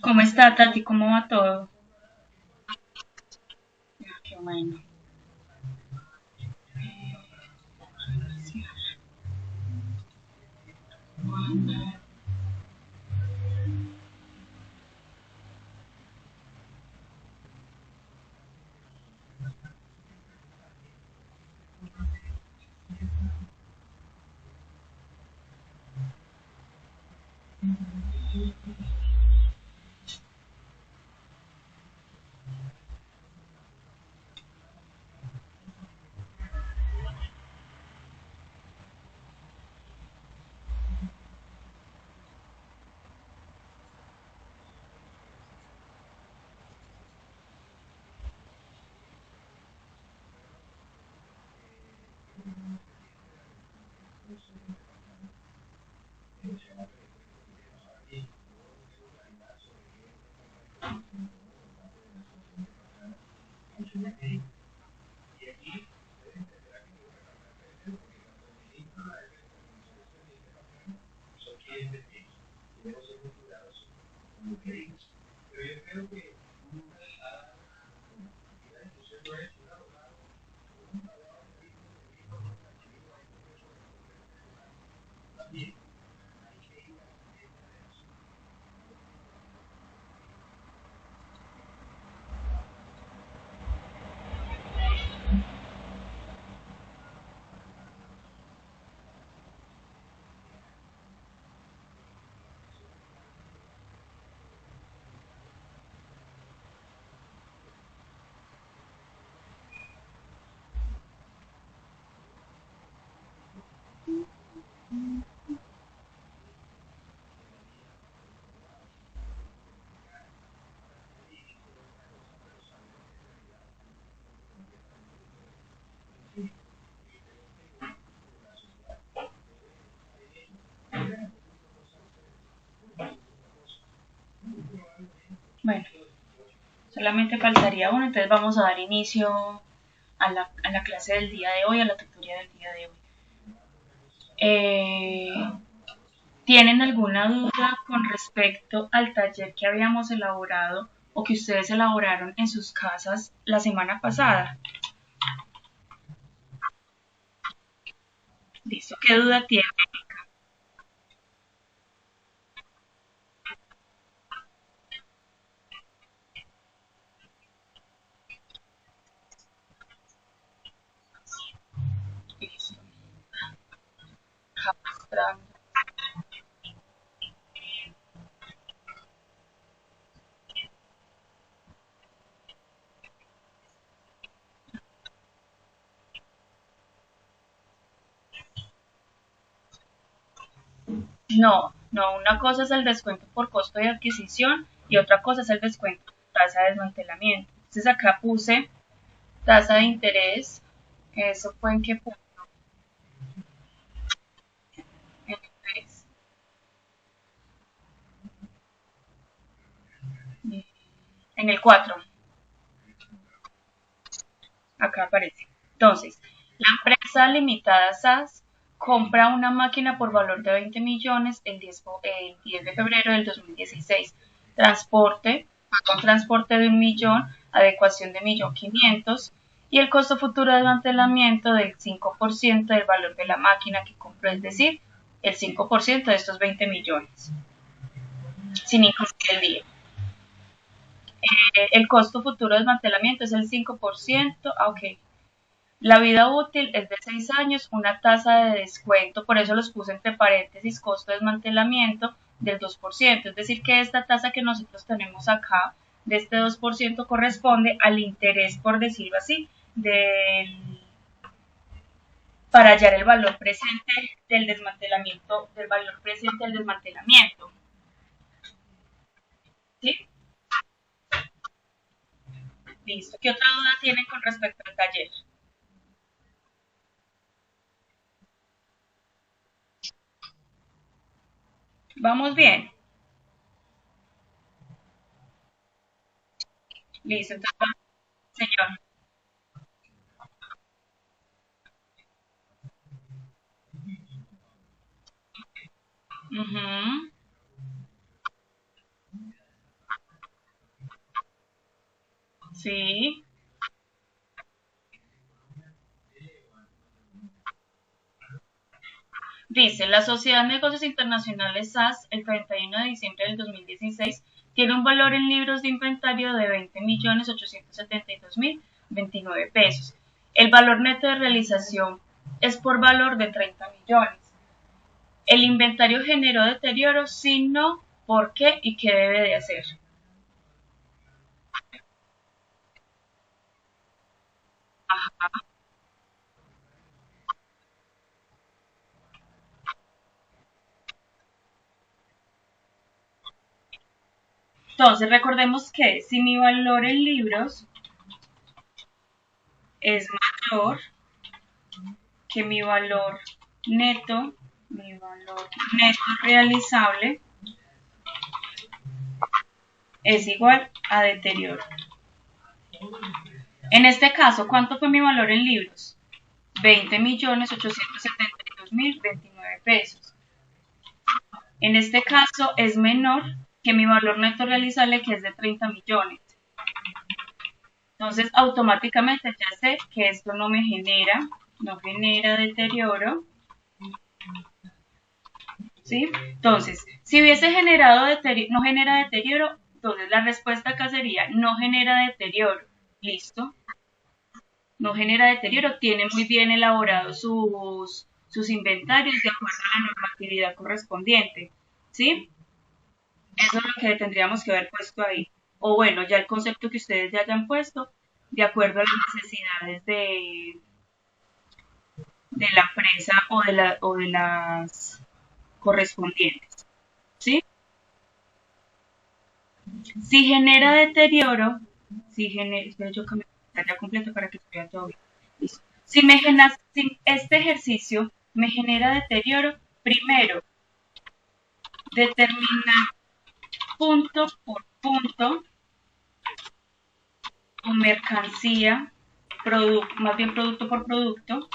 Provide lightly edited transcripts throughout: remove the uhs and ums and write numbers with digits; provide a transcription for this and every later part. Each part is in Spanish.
¿Cómo está, Tati? ¿Cómo va todo? Ah, qué bueno. Bueno, solamente faltaría uno, entonces vamos a dar inicio a la clase del día de hoy, a la tutoría del día de hoy. Eh, ¿Tienen alguna duda con respecto al taller que habíamos elaborado o que ustedes elaboraron en sus casas la semana pasada? ¿Listo? ¿Qué duda tienen? Listo. No, no, una cosa es el descuento por costo de adquisición y otra cosa es el descuento por tasa de desmantelamiento. Entonces acá puse tasa de interés, eso fue en qué punto, en el 3, en el 4, acá aparece. Entonces, la empresa limitada SAS compra una máquina por valor de 20 millones el 10 de febrero del 2016. Transporte, paga un transporte de 1 millón, adecuación de 1.500.000 y el costo futuro de desmantelamiento del 5% del valor de la máquina que compró, es decir, el 5% de estos 20 millones, sin incluir el día. El costo futuro de desmantelamiento es el 5%, ok. La vida útil es de 6 años, una tasa de descuento, por eso los puse entre paréntesis, costo de desmantelamiento del 2%, es decir, que esta tasa que nosotros tenemos acá, de este 2%, corresponde al interés, por decirlo así, para hallar el valor presente del desmantelamiento, del valor presente del desmantelamiento. ¿Sí? Listo. ¿Qué otra duda tienen con respecto al taller? ¿Vamos bien? Listo. Entonces, señor. Ujú. Sí. Dice, la Sociedad de Negocios Internacionales SAS, el 31 de diciembre del 2016, tiene un valor en libros de inventario de 20.872.029 pesos. El valor neto de realización es por valor de 30 millones. El inventario generó deterioro, si no, ¿por qué y qué debe de hacer? Entonces, recordemos que si mi valor en libros es mayor que neto, mi valor neto realizable es igual a deterioro. En este caso, ¿cuánto fue mi valor en libros? 20.872.029 pesos. En este caso es menor que mi valor neto realizable, que es de 30 millones. Entonces, automáticamente ya sé que esto no genera deterioro, ¿sí? Entonces, si hubiese generado deterioro, no genera deterioro, entonces la respuesta acá sería no genera deterioro. ¿Listo? No genera deterioro, tiene muy bien elaborados sus inventarios de acuerdo a la normatividad correspondiente, ¿sí? Eso es lo que tendríamos que haber puesto ahí. O bueno, ya el concepto que ustedes ya hayan puesto, de acuerdo a las necesidades de la empresa o de las correspondientes, ¿sí? Si genera deterioro, si genera, espera, yo cambio la pantalla completa para que se vea todo bien. Listo. Si este ejercicio me genera deterioro, primero determina punto por punto o mercancía, más bien producto por producto,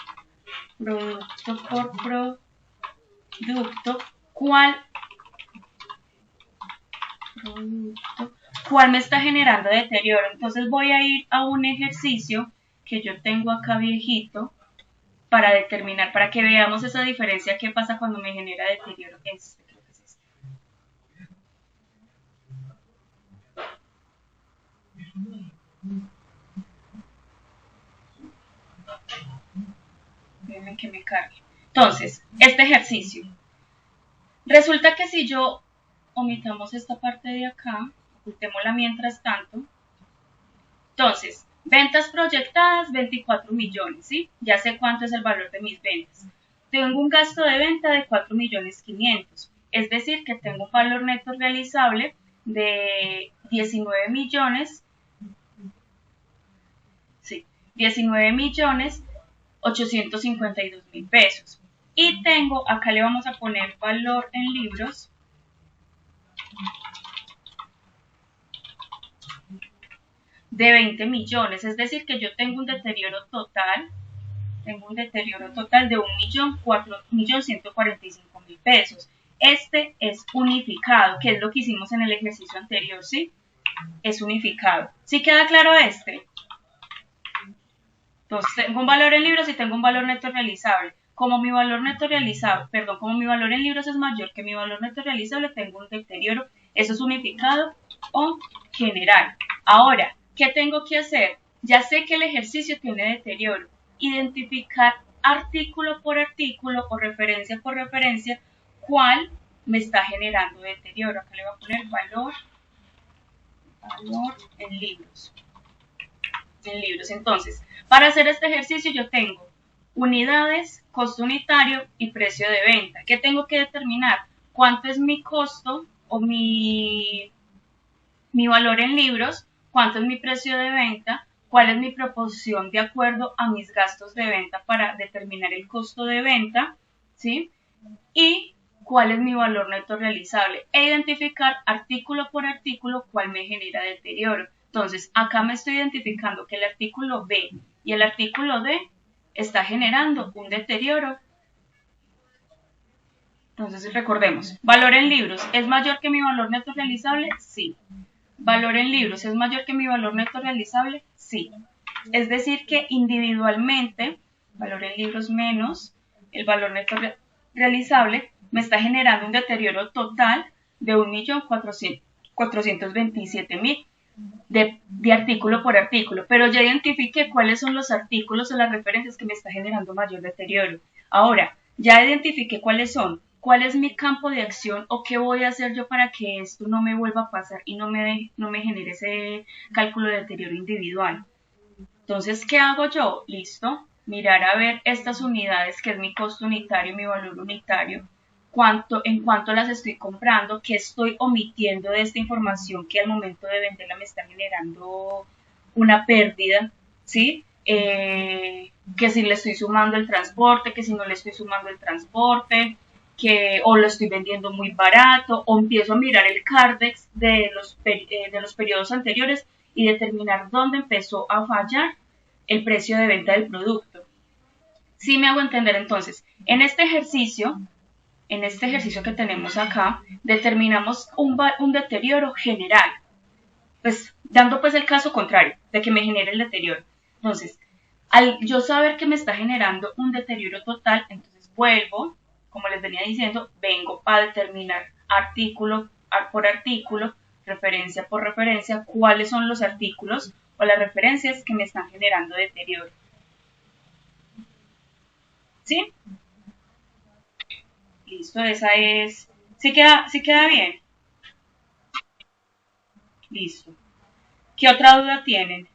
cuál producto, cuál me está generando deterioro. Entonces voy a ir a un ejercicio que yo tengo acá viejito para determinar, para que veamos esa diferencia, qué pasa cuando me genera deterioro. Creo que es este. Déjenme que me cargue. Entonces, este ejercicio. Resulta que si yo omitamos esta parte de acá, ocultémosla mientras tanto. Entonces, ventas proyectadas 24 millones, ¿sí? Ya sé cuánto es el valor de mis ventas. Tengo un gasto de venta de 4 millones 500. Es decir, que tengo un valor neto realizable de 19 millones, sí, 19 millones 852.000 pesos. Y tengo, acá le vamos a poner valor en libros de 20 millones, es decir, que yo tengo un deterioro total de 1.145.000 pesos. Este es unificado, que es lo que hicimos en el ejercicio anterior, ¿sí? Es unificado. ¿Sí queda claro este? Entonces, tengo un valor en libros y tengo un valor neto realizable. Como mi valor neto realizable, perdón, como mi valor en libros es mayor que mi valor neto realizable, tengo un deterioro. Eso es unificado o general. Ahora, ¿qué tengo que hacer? Ya sé que el ejercicio tiene deterioro. Identificar artículo por artículo o referencia por referencia cuál me está generando deterioro. Acá le voy a poner valor en libros. Entonces, para hacer este ejercicio yo tengo unidades, costo unitario y precio de venta. ¿Qué tengo que determinar? ¿Cuánto es mi costo o mi valor en libros? ¿Cuánto es mi precio de venta? ¿Cuál es mi proporción de acuerdo a mis gastos de venta para determinar el costo de venta? ¿Sí? Y cuál es mi valor neto realizable e identificar artículo por artículo cuál me genera deterioro. Entonces, acá me estoy identificando que el artículo B y el artículo D está generando un deterioro Entonces, recordemos, valor en libros, ¿es mayor que mi valor neto realizable? Sí. ¿Valor en libros es mayor que mi valor neto realizable? Sí. Es decir, que individualmente, valor en libros menos el valor neto realizable me está generando un deterioro total de 1.427.000 de artículo por artículo, pero ya identifiqué cuáles son los artículos o las referencias que me está generando mayor deterioro. Ahora, ya identifiqué cuáles son, cuál es mi campo de acción o qué voy a hacer yo para que esto no me vuelva a pasar y no me genere ese cálculo de deterioro individual. Entonces, ¿qué hago yo? Listo, mirar a ver estas unidades, que es mi costo unitario, mi valor unitario, en cuánto las estoy comprando, qué estoy omitiendo de esta información que al momento de venderla me está generando una pérdida, ¿sí? Que si le estoy sumando el transporte, que si no le estoy sumando el transporte, que o lo estoy vendiendo muy barato, o empiezo a mirar el Cardex de los periodos anteriores y determinar dónde empezó a fallar el precio de venta del producto. Sí me hago entender entonces, en este ejercicio que tenemos acá, determinamos un deterioro general, pues dando pues el caso contrario, de que me genere el deterioro. Entonces, al yo saber que me está generando un deterioro total, entonces vuelvo, como les venía diciendo, vengo a determinar artículo por artículo, referencia por referencia, cuáles son los artículos o las referencias que me están generando deterioro. ¿Sí? Listo, esa es. Sí queda bien. Listo. ¿Qué otra duda tienen?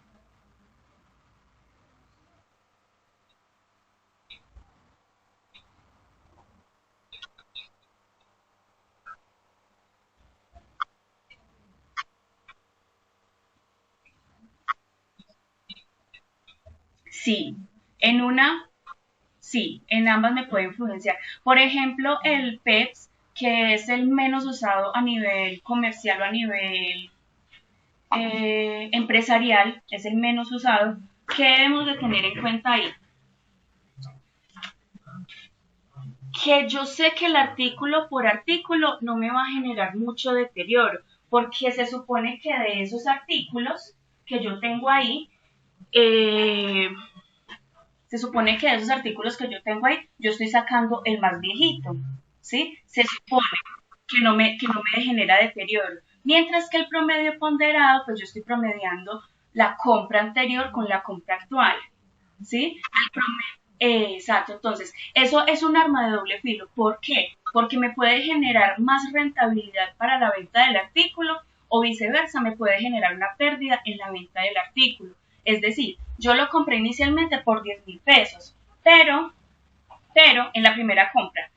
Sí. En una, sí, en ambas me puede influenciar. Por ejemplo, el PEPS, que es el menos usado a nivel comercial o a nivel empresarial, es el menos usado. ¿Qué debemos de tener en cuenta ahí? Que yo sé que el artículo por artículo no me va a generar mucho deterioro, porque se supone que de esos artículos que yo tengo ahí, eh, se supone que de esos artículos que yo tengo ahí, yo estoy sacando el más viejito, ¿sí? Se supone que no me genera deterioro. Mientras que el promedio ponderado, pues yo estoy promediando la compra anterior con la compra actual, ¿sí? Exacto, entonces, eso es un arma de doble filo. ¿Por qué? Porque me puede generar más rentabilidad para la venta del artículo o viceversa, me puede generar una pérdida en la venta del artículo. Es decir, yo lo compré inicialmente por 10.000 pesos, pero en la primera compra,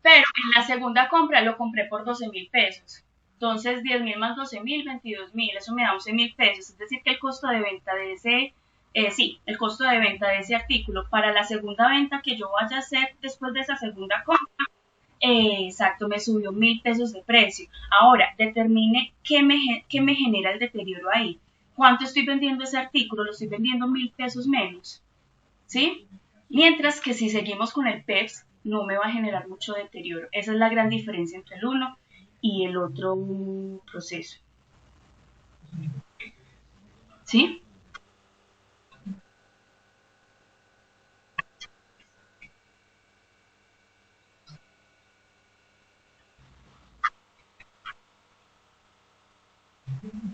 pero en la segunda compra lo compré por 12.000 pesos. Entonces, 10.000 más 12.000, 22.000, eso me da 11.000 pesos. Es decir, que el costo de venta de ese, sí, el costo de venta de ese artículo para la segunda venta que yo vaya a hacer después de esa segunda compra, exacto, me subió 1.000 pesos de precio. Ahora, determine qué me genera el deterioro ahí. ¿Cuánto estoy vendiendo ese artículo? Lo estoy vendiendo 1.000 pesos menos. ¿Sí? Mientras que si seguimos con el PEPS, no me va a generar mucho deterioro. Esa es la gran diferencia entre el uno y el otro proceso. ¿Sí?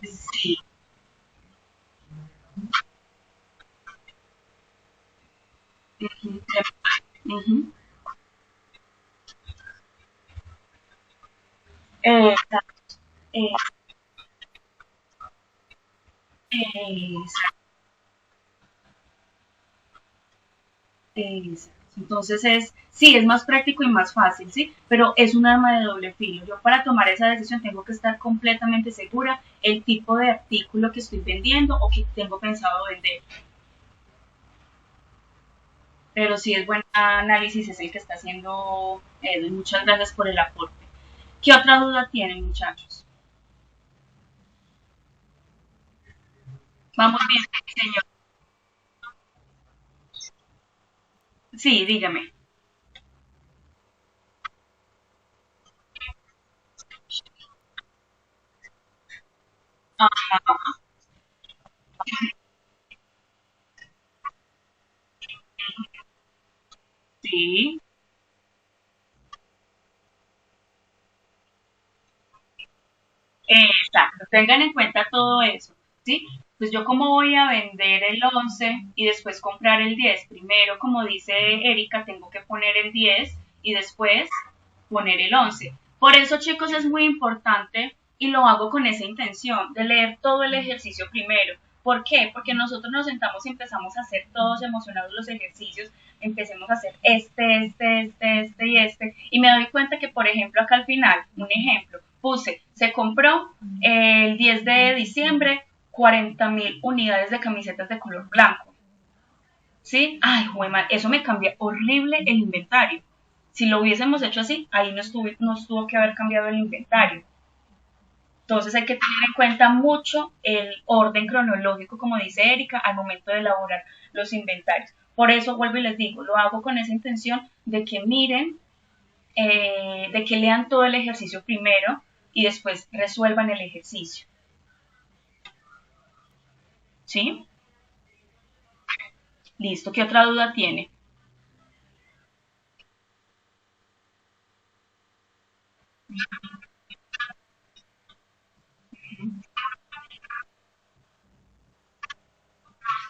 Sí. Uh -huh. eh, eh, eh, entonces sí, es más práctico y más fácil, ¿sí? Pero es un arma de doble filo. Yo para tomar esa decisión tengo que estar completamente segura el tipo de artículo que estoy vendiendo o que tengo pensado vender. Pero sí es buen análisis, es el que está haciendo. Muchas gracias por el aporte. ¿Qué otra duda tienen, muchachos? Vamos bien, señor. Sí, dígame. Ajá, sí. Exacto, tengan en cuenta todo eso, ¿sí? Pues yo como voy a vender el 11 y después comprar el 10, primero, como dice Erika, tengo que poner el 10 y después poner el 11. Por eso, chicos, es muy importante y lo hago con esa intención de leer todo el ejercicio primero. ¿Por qué? Porque nosotros nos sentamos y empezamos a hacer todos emocionados los ejercicios, empecemos a hacer este y me doy cuenta que, por ejemplo, acá al final, un ejemplo, puse, se compró el 10 de diciembre 40.000 unidades de camisetas de color blanco. ¿Sí? Ay, juema, eso me cambia horrible el inventario. Si lo hubiésemos hecho así, ahí nos tuvo que haber cambiado el inventario. Entonces hay que tener en cuenta mucho el orden cronológico, como dice Erika, al momento de elaborar los inventarios. Por eso vuelvo y les digo, lo hago con esa intención de que miren, de que lean todo el ejercicio primero y después resuelvan el ejercicio. ¿Sí? Listo, ¿qué otra duda tiene?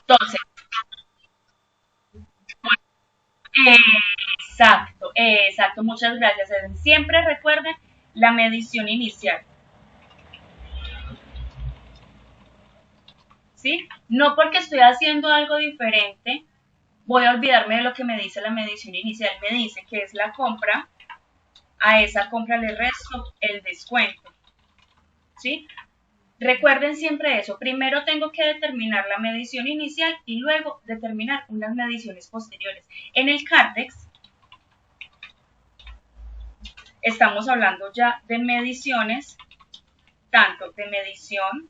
Entonces, exacto, exacto, muchas gracias. Siempre recuerden la medición inicial, ¿sí? No porque estoy haciendo algo diferente, voy a olvidarme de lo que me dice la medición inicial. Me dice que es la compra, a esa compra le resto el descuento, ¿sí? Recuerden siempre eso. Primero tengo que determinar la medición inicial y luego determinar unas mediciones posteriores. En el CARTEX estamos hablando ya de mediciones, tanto de medición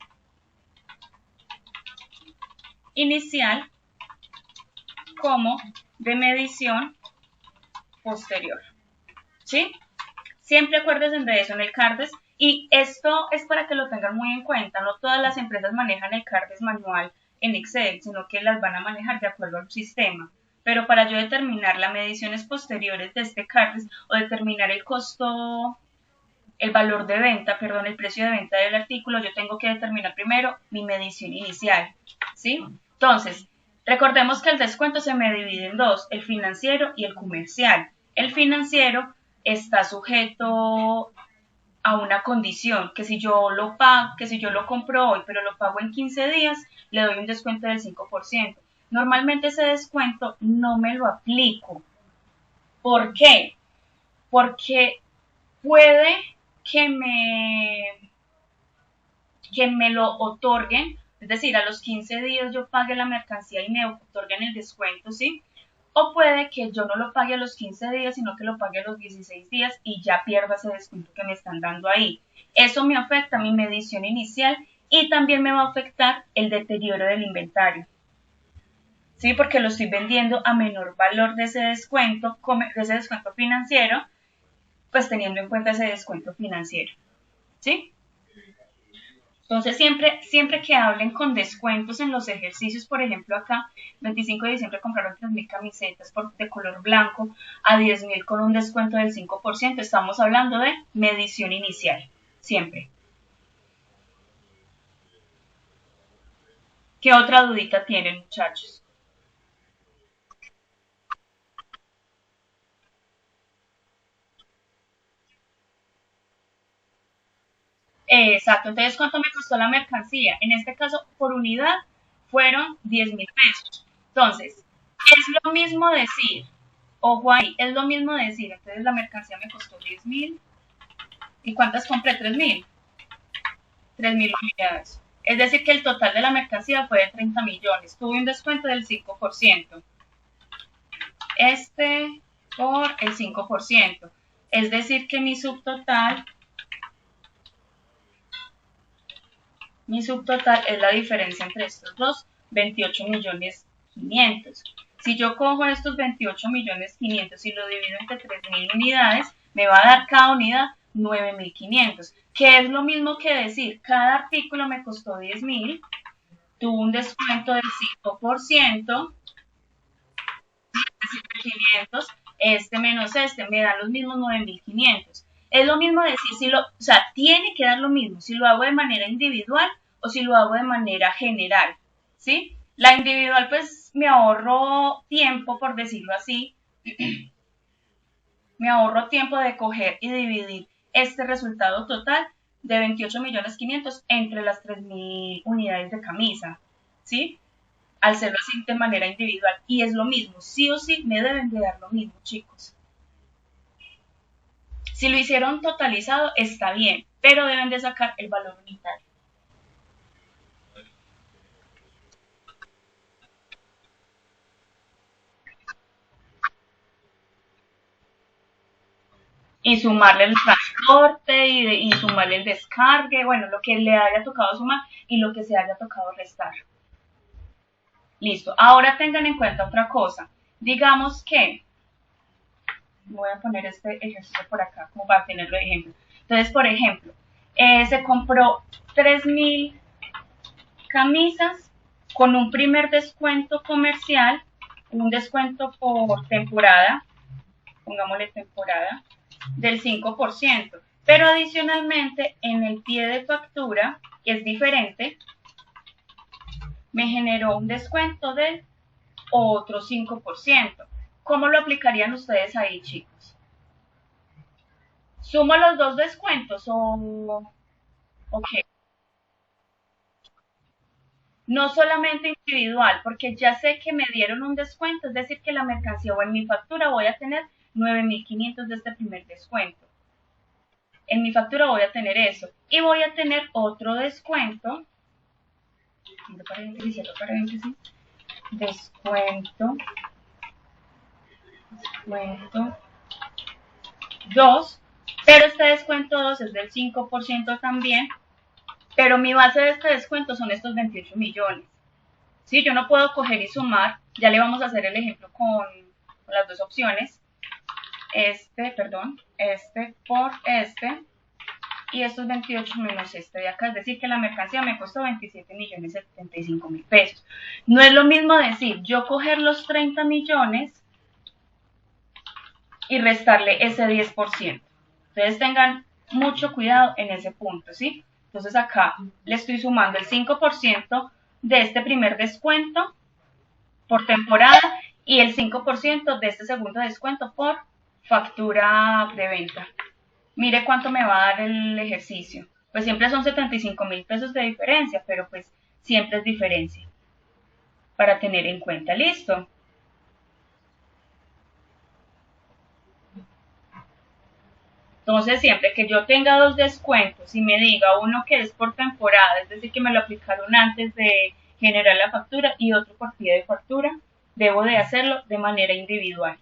inicial como de medición posterior. ¿Sí? Siempre acuérdense de eso en el CARDES y esto es para que lo tengan muy en cuenta. No todas las empresas manejan el CARDES manual en Excel, sino que las van a manejar de acuerdo al sistema. Pero para yo determinar las mediciones posteriores de este CARDES o determinar el costo, el valor de venta, perdón, el precio de venta del artículo, yo tengo que determinar primero mi medición inicial, ¿sí? Entonces, recordemos que el descuento se me divide en dos, el financiero y el comercial. El financiero está sujeto a una condición, que si yo lo pago, que si yo lo compro hoy, pero lo pago en 15 días, le doy un descuento del 5%. Normalmente ese descuento no me lo aplico. ¿Por qué? Porque puede que que me lo otorguen, es decir, a los 15 días yo pague la mercancía y me otorguen el descuento, ¿sí? O puede que yo no lo pague a los 15 días, sino que lo pague a los 16 días y ya pierda ese descuento que me están dando ahí. Eso me afecta mi medición inicial y también me va a afectar el deterioro del inventario. ¿Sí? Porque lo estoy vendiendo a menor valor de ese descuento financiero, pues teniendo en cuenta ese descuento financiero. ¿Sí? Entonces, siempre que hablen con descuentos en los ejercicios, por ejemplo, acá, 25 de diciembre compraron 3.000 camisetas de color blanco a 10.000 con un descuento del 5%. Estamos hablando de medición inicial, siempre. ¿Qué otra dudita tienen, muchachos? Exacto, entonces, ¿cuánto me costó la mercancía? En este caso, por unidad, fueron 10.000 pesos. Entonces, es lo mismo decir, ojo ahí, es lo mismo decir, entonces la mercancía me costó 10.000. ¿Y cuántas compré? 3.000. 3.000 unidades. Es decir, que el total de la mercancía fue de 30 millones. Tuve un descuento del 5%. Este por el 5%. Es decir, que mi subtotal es la diferencia entre estos dos, 28 millones 500. Si yo cojo estos 28 millones 500 y lo divido entre 3.000 unidades, me va a dar cada unidad 9.500, que es lo mismo que decir, cada artículo me costó 10.000, tuvo un descuento del 5%, 500, este menos este, me da los mismos 9.500. Es lo mismo decir, o sea, tiene que dar lo mismo si lo hago de manera individual o si lo hago de manera general, ¿sí? La individual, pues, me ahorro tiempo, por decirlo así, me ahorro tiempo de coger y dividir este resultado total de 28.500.000 entre las 3.000 unidades de camisa, ¿sí? Al hacerlo así de manera individual. Y es lo mismo, sí o sí me deben de dar lo mismo, chicos. Si lo hicieron totalizado, está bien, pero deben de sacar el valor unitario. Y sumarle el transporte y sumarle el descargue, bueno, lo que le haya tocado sumar y lo que se haya tocado restar. Listo. Ahora tengan en cuenta otra cosa. Digamos que, voy a poner este ejercicio por acá como para tenerlo de ejemplo. Entonces, por ejemplo, se compró 3.000 camisas con un primer descuento comercial, un descuento por temporada, pongámosle temporada, del 5%. Pero adicionalmente, en el pie de factura, que es diferente, me generó un descuento del otro 5%. ¿Cómo lo aplicarían ustedes ahí, chicos? ¿Sumo los dos descuentos o qué? No solamente individual, porque ya sé que me dieron un descuento, es decir, que la mercancía o en mi factura voy a tener 9.500 de este primer descuento. En mi factura voy a tener eso. Y voy a tener otro descuento. Descuento. Descuento 2. Pero este descuento 2 es del 5% también. Pero mi base de este descuento son estos 28 millones. ¿Sí? Yo no puedo coger y sumar. Ya le vamos a hacer el ejemplo con las dos opciones. Este por este. Y estos 28 menos este de acá, es decir, que la mercancía me costó 27.075.000 pesos. No es lo mismo decir, yo coger los 30 millones y restarle ese 10%. Entonces tengan mucho cuidado en ese punto, ¿sí? Entonces acá le estoy sumando el 5% de este primer descuento por temporada y el 5% de este segundo descuento por factura de venta. Mire cuánto me va a dar el ejercicio. Pues siempre son 75.000 pesos de diferencia, pero pues siempre es diferencia para tener en cuenta. ¿Listo? Entonces, siempre que yo tenga dos descuentos y me diga uno que es por temporada, es decir, que me lo aplicaron antes de generar la factura y otro por pie de factura, debo de hacerlo de manera individual.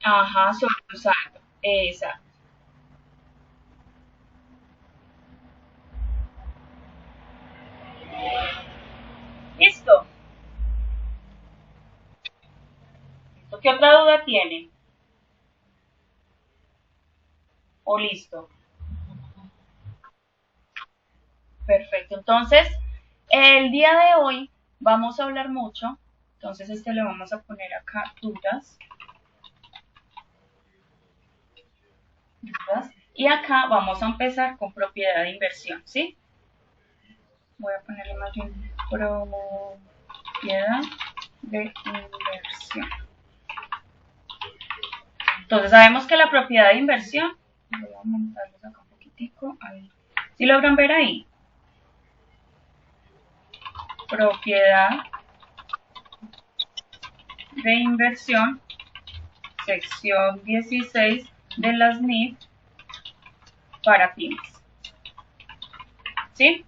Ajá, sobreusando. Exacto. ¿Listo? ¿Qué otra duda tienen? ¿O listo? Perfecto. Entonces, el día de hoy vamos a hablar mucho. Entonces, este le vamos a poner acá dudas. Dudas. Y acá vamos a empezar con propiedad de inversión, ¿sí? Voy a ponerle más bien propiedad de inversión. Entonces, sabemos que la propiedad de inversión, voy a aumentarlos acá un poquitico, ahí. ¿Sí logran ver ahí? Propiedad de inversión, sección 16 de las NIF para pymes. ¿Sí?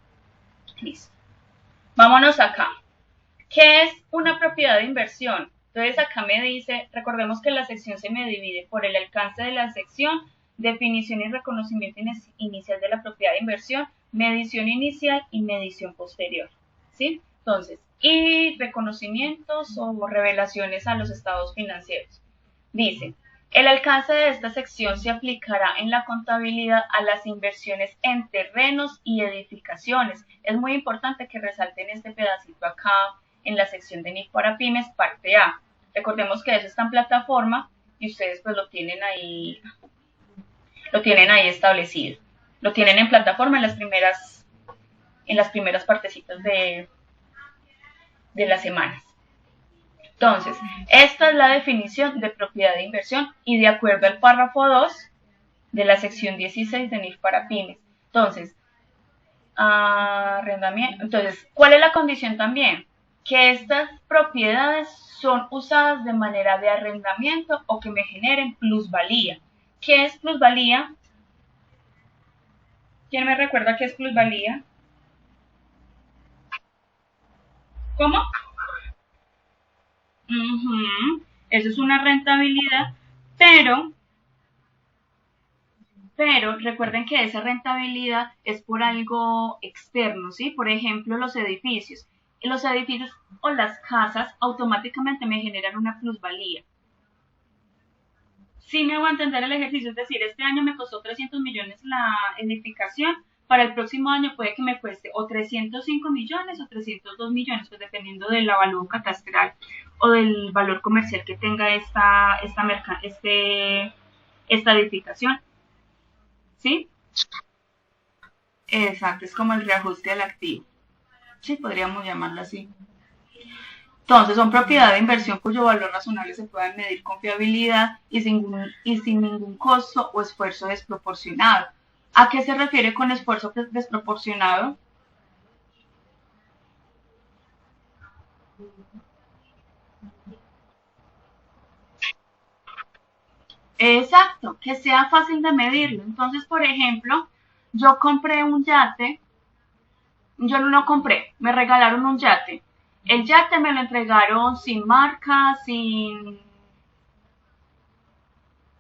Listo. Vámonos acá. ¿Qué es una propiedad de inversión? Entonces acá me dice, recordemos que la sección se me divide por el alcance de la sección, definición y reconocimiento inicial de la propiedad de inversión, medición inicial y medición posterior. ¿Sí? Entonces, y reconocimientos o revelaciones a los estados financieros. Dice El alcance de esta sección se aplicará en la contabilidad a las inversiones en terrenos y edificaciones. Es muy importante que resalten este pedacito acá en la sección de NIF para pymes, parte A. Recordemos que eso está en plataforma y ustedes pues lo tienen ahí establecido. Lo tienen en plataforma en las primeras partecitas de las semanas. Entonces, esta es la definición de propiedad de inversión y de acuerdo al párrafo 2 de la sección 16 de NIF para pymes. Entonces, arrendamiento. Entonces, ¿cuál es la condición también? Que estas propiedades son usadas de manera de arrendamiento o que me generen plusvalía. ¿Qué es plusvalía? ¿Quién me recuerda qué es plusvalía? ¿Cómo? Eso es una rentabilidad, pero recuerden que esa rentabilidad es por algo externo, ¿sí? Por ejemplo, los edificios. Los edificios o las casas automáticamente me generan una plusvalía. Sí me hago entender el ejercicio, es decir, este año me costó 300 millones la edificación, para el próximo año puede que me cueste o 305 millones o 302 millones, pues dependiendo del avalúo catastral o del valor comercial que tenga esta edificación. ¿Sí? Exacto, es como el reajuste al activo. Sí, podríamos llamarlo así. Entonces, son propiedad de inversión cuyo valor razonable se puede medir con fiabilidad y sin ningún costo o esfuerzo desproporcionado. ¿A qué se refiere con esfuerzo desproporcionado? Exacto, que sea fácil de medirlo. Entonces, por ejemplo, yo compré un yate, yo no lo compré, me regalaron un yate. El yate me lo entregaron sin marca, sin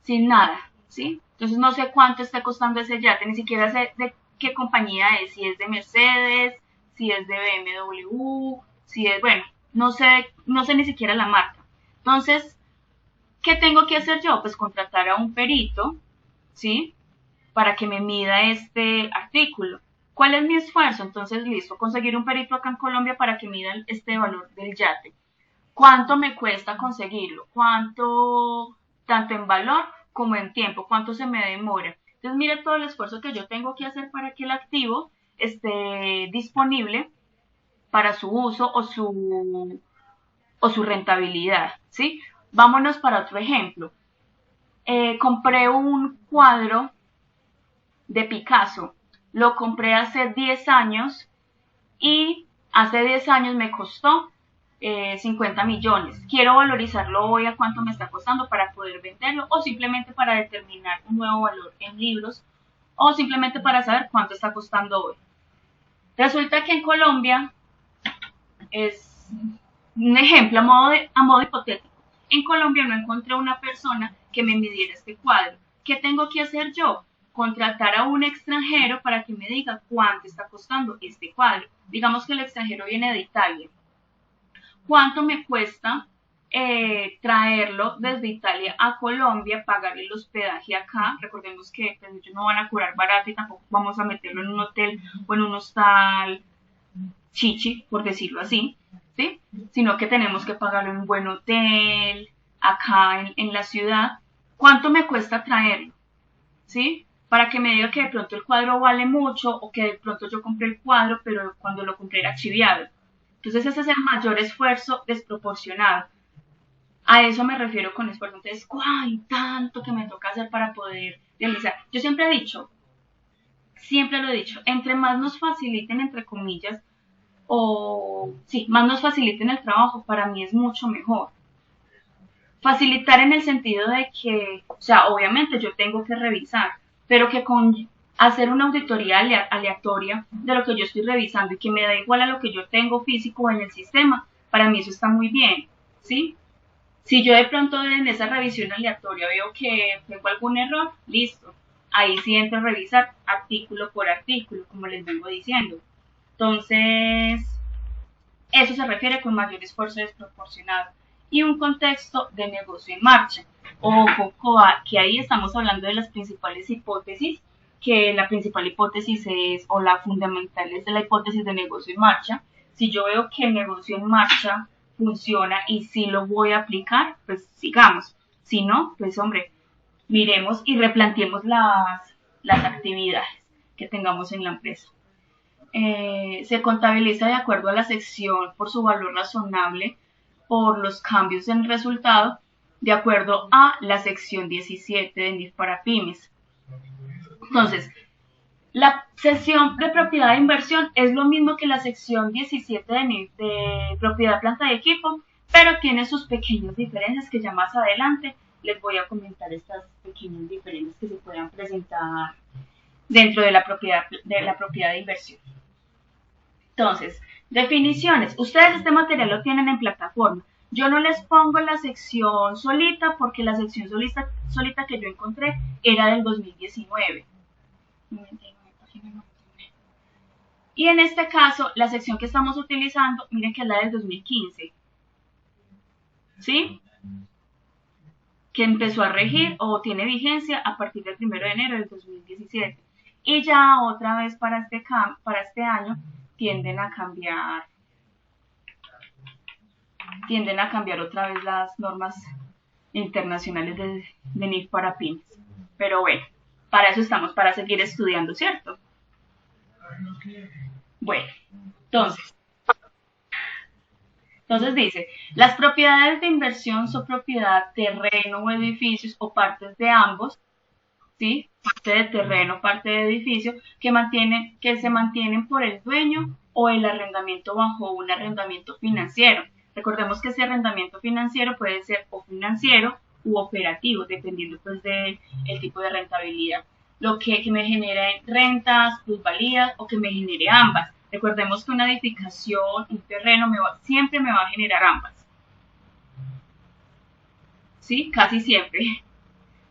nada, ¿sí? Entonces no sé cuánto está costando ese yate, ni siquiera sé de qué compañía es, si es de Mercedes, si es de BMW, si es, bueno, no sé ni siquiera la marca. Entonces, ¿qué tengo que hacer yo? Pues contratar a un perito, ¿sí? Para que me mida este artículo. ¿Cuál es mi esfuerzo? Entonces, listo, conseguir un perito acá en Colombia para que mida este valor del yate. ¿Cuánto me cuesta conseguirlo? ¿Cuánto, tanto en valor como en tiempo? ¿Cuánto se me demora? Entonces, mire todo el esfuerzo que yo tengo que hacer para que el activo esté disponible para su uso o su rentabilidad, ¿sí? Vámonos para otro ejemplo. Compré un cuadro de Picasso. Lo compré hace 10 años y hace 10 años me costó 50 millones. Quiero valorizarlo hoy a cuánto me está costando para poder venderlo o simplemente para determinar un nuevo valor en libros o simplemente para saber cuánto está costando hoy. Resulta que en Colombia es un ejemplo a modo hipotético. En Colombia no encontré una persona que me midiera este cuadro. ¿Qué tengo que hacer yo? Contratar a un extranjero para que me diga cuánto está costando este cuadro. Digamos que el extranjero viene de Italia. ¿Cuánto me cuesta traerlo desde Italia a Colombia, pagarle el hospedaje acá? Recordemos que pues, ellos no van a curar barato y tampoco vamos a meterlo en un hotel o en un hostal chichi, por decirlo así, ¿sí? Sino que tenemos que pagarlo en un buen hotel, acá en la ciudad. ¿Cuánto me cuesta traerlo? ¿Sí? Para que me diga que de pronto el cuadro vale mucho o que de pronto yo compré el cuadro, pero cuando lo compré era chiviado. Entonces ese es el mayor esfuerzo desproporcionado. A eso me refiero con esfuerzo. Entonces, ¡ay, tanto que me toca hacer para poder realizar! Yo siempre lo he dicho, entre más nos faciliten, entre comillas, o sí, más nos faciliten el trabajo, para mí es mucho mejor. Facilitar en el sentido de que, o sea, obviamente yo tengo que revisar, pero que con hacer una auditoría aleatoria de lo que yo estoy revisando y que me da igual a lo que yo tengo físico en el sistema, para mí eso está muy bien, ¿sí? Si yo de pronto en esa revisión aleatoria veo que tengo algún error, listo. Ahí sí entro a revisar artículo por artículo, como les vengo diciendo. Entonces, eso se refiere con mayor esfuerzo desproporcionado y un contexto de negocio en marcha. Ojo, que ahí estamos hablando de las principales hipótesis, que la principal hipótesis es, o la fundamental es de la hipótesis de negocio en marcha. Si yo veo que el negocio en marcha funciona y si lo voy a aplicar, pues sigamos. Si no, pues hombre, miremos y replanteemos las actividades que tengamos en la empresa. Se contabiliza de acuerdo a la sección por su valor razonable por los cambios en resultado de acuerdo a la sección 17 de NIF para pymes. Entonces, la sección de propiedad de inversión es lo mismo que la sección 17 de NIF de propiedad, planta y equipo, pero tiene sus pequeñas diferencias que ya más adelante les voy a comentar estas pequeñas diferencias que se puedan presentar dentro de la propiedad de inversión. Entonces, definiciones. Ustedes este material lo tienen en plataforma. Yo no les pongo la sección solita porque la sección solita que yo encontré era del 2019. Y en este caso, la sección que estamos utilizando, miren que es la del 2015. ¿Sí? Que empezó a regir o tiene vigencia a partir del 1 de enero del 2017. Y ya otra vez para este año tienden a cambiar otra vez las normas internacionales de NIF para pymes. Pero bueno, para eso estamos, para seguir estudiando, ¿cierto? Bueno, entonces dice, las propiedades de inversión son propiedad, terreno o edificios o partes de ambos, ¿sí? Parte de terreno, parte de edificio, que se mantienen por el dueño o el arrendamiento bajo un arrendamiento financiero. Recordemos que ese arrendamiento financiero puede ser o financiero u operativo, dependiendo pues del tipo de rentabilidad. Lo que me genere rentas, plusvalías o que me genere ambas. Recordemos que una edificación, un terreno, siempre me va a generar ambas. ¿Sí? Casi siempre.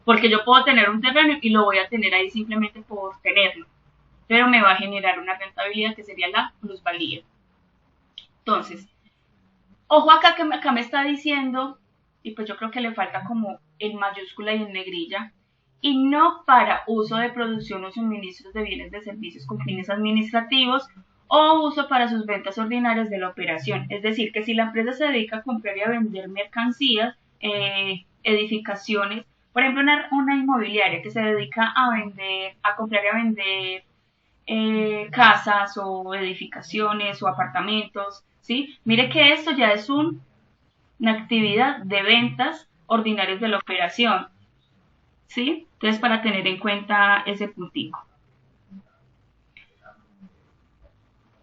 Porque yo puedo tener un terreno y lo voy a tener ahí simplemente por tenerlo. Pero me va a generar una rentabilidad que sería la plusvalía. Entonces, ojo acá que acá me está diciendo, y pues yo creo que le falta como en mayúscula y en negrilla, y no para uso de producción o suministros de bienes de servicios con fines administrativos o uso para sus ventas ordinarias de la operación. Es decir, que si la empresa se dedica a comprar y a vender mercancías, edificaciones, por ejemplo, una inmobiliaria que se dedica a comprar y a vender casas o edificaciones o apartamentos, ¿sí? Mire que esto ya es una actividad de ventas ordinarias de la operación, ¿sí? Entonces, para tener en cuenta ese puntico.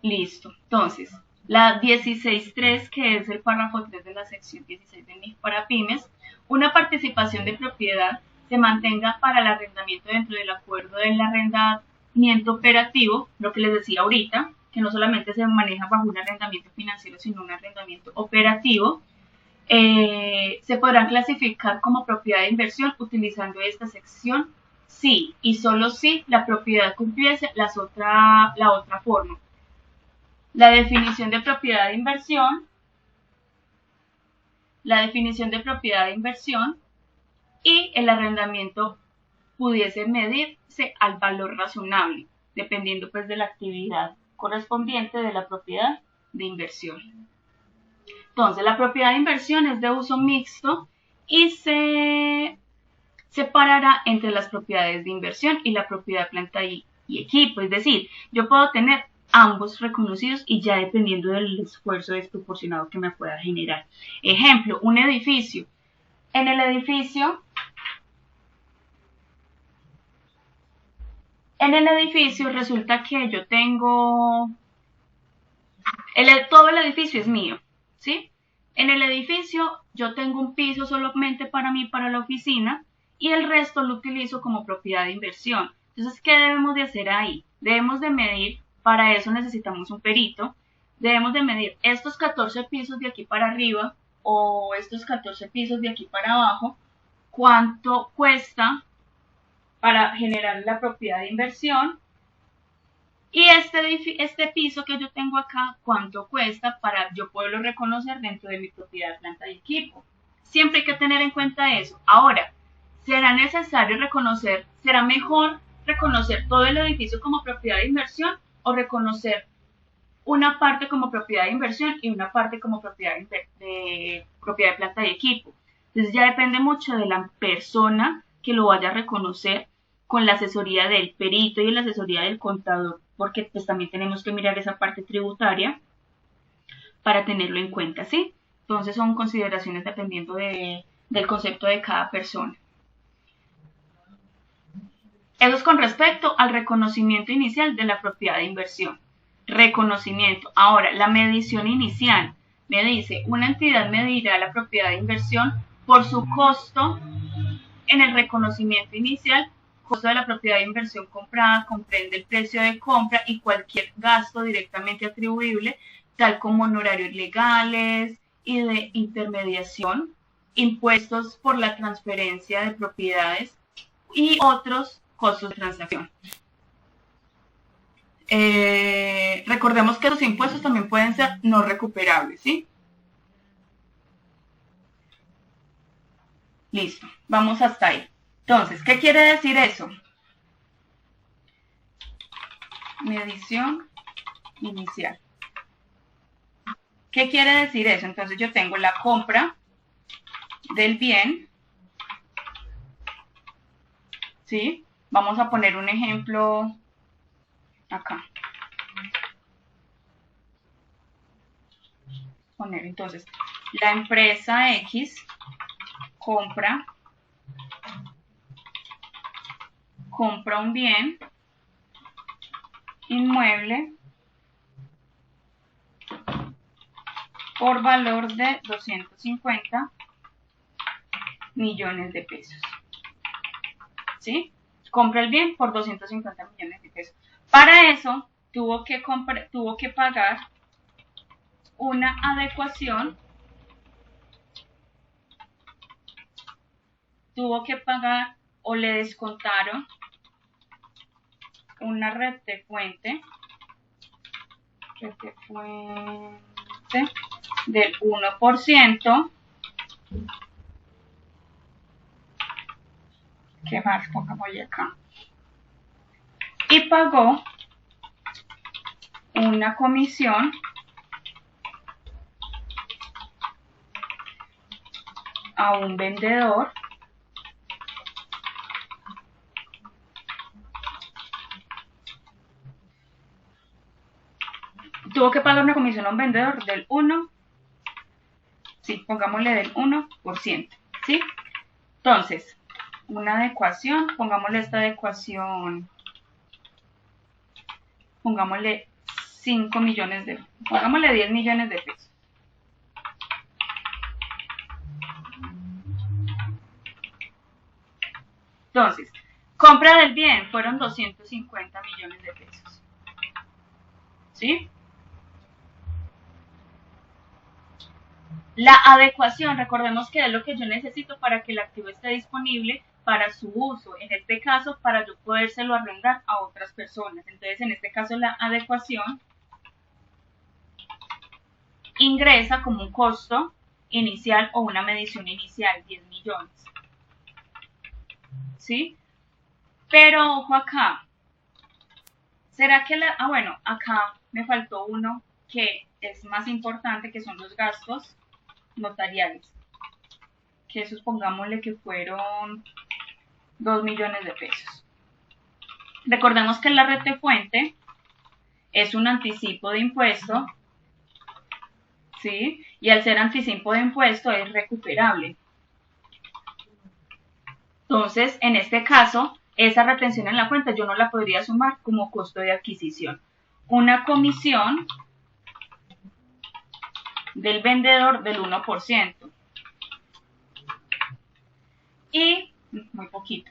Listo. Entonces, la 16.3, que es el párrafo 3 de la sección 16 de NIF para pymes, una participación de propiedad se mantenga para el arrendamiento dentro del acuerdo del arrendamiento operativo, lo que les decía ahorita, que no solamente se maneja bajo un arrendamiento financiero, sino un arrendamiento operativo, se podrán clasificar como propiedad de inversión utilizando esta sección si y solo si la propiedad cumpliese la otra forma. La definición de propiedad de inversión, y el arrendamiento pudiese medirse al valor razonable, dependiendo pues de la actividad correspondiente de la propiedad de inversión. Entonces, la propiedad de inversión es de uso mixto y se separará entre las propiedades de inversión y la propiedad de planta y equipo. Es decir, yo puedo tener ambos reconocidos y ya dependiendo del esfuerzo desproporcionado que me pueda generar. Ejemplo, un edificio. En el edificio resulta que yo tengo, todo el edificio es mío, ¿sí? En el edificio yo tengo un piso solamente para mí, para la oficina, y el resto lo utilizo como propiedad de inversión. Entonces, ¿qué debemos de hacer ahí? Debemos de medir, para eso necesitamos un perito, debemos de medir estos 14 pisos de aquí para arriba o estos 14 pisos de aquí para abajo, cuánto cuesta para generar la propiedad de inversión, y este piso que yo tengo acá, cuánto cuesta para yo poderlo reconocer dentro de mi propiedad, planta y equipo. Siempre hay que tener en cuenta eso. Ahora, será necesario reconocer, será mejor reconocer todo el edificio como propiedad de inversión o reconocer una parte como propiedad de inversión y una parte como propiedad de planta y equipo. Entonces ya depende mucho de la persona que lo vaya a reconocer, con la asesoría del perito y la asesoría del contador, porque pues también tenemos que mirar esa parte tributaria para tenerlo en cuenta, ¿sí? Entonces son consideraciones dependiendo del concepto de cada persona. Eso es con respecto al reconocimiento inicial de la propiedad de inversión. Reconocimiento. Ahora, la medición inicial. Me dice, una entidad medirá la propiedad de inversión por su costo en el reconocimiento inicial. Costo de la propiedad de inversión comprada comprende el precio de compra y cualquier gasto directamente atribuible, tal como honorarios legales y de intermediación, impuestos por la transferencia de propiedades y otros costos de transacción. Recordemos que los impuestos también pueden ser no recuperables, ¿sí? Listo, vamos hasta ahí. Entonces, ¿qué quiere decir eso? Medición inicial. ¿Qué quiere decir eso? Entonces yo tengo la compra del bien, ¿sí? Vamos a poner un ejemplo acá. Poner entonces, la empresa X compra un bien inmueble por valor de 250 millones de pesos. ¿Sí? Compra el bien por 250 millones de pesos. Para eso tuvo que pagar una adecuación, tuvo que pagar o le descontaron una retefuente del 1%. ¿Qué más pongamos acá? Y pagó una comisión a un vendedor tuvo que pagar una comisión a un vendedor del 1%, sí, pongámosle del 1%, ¿sí? Entonces, una adecuación, pongámosle esta adecuación, pongámosle 5 millones de, pongámosle 10 millones de pesos. Entonces, compra del bien fueron 250 millones de pesos. ¿Sí? La adecuación, recordemos que es lo que yo necesito para que el activo esté disponible para su uso, en este caso para yo podérselo arrendar a otras personas. Entonces, en este caso, la adecuación ingresa como un costo inicial o una medición inicial, 10 millones. ¿Sí? Pero ojo acá, ¿será que bueno, acá me faltó uno que es más importante, que son los gastos notariales, que supongámosle que fueron 2 millones de pesos. Recordemos que la retefuente es un anticipo de impuesto, ¿sí? Y al ser anticipo de impuesto es recuperable. Entonces, en este caso, esa retención en la cuenta yo no la podría sumar como costo de adquisición. Una comisión del vendedor del 1%. Y, muy poquito.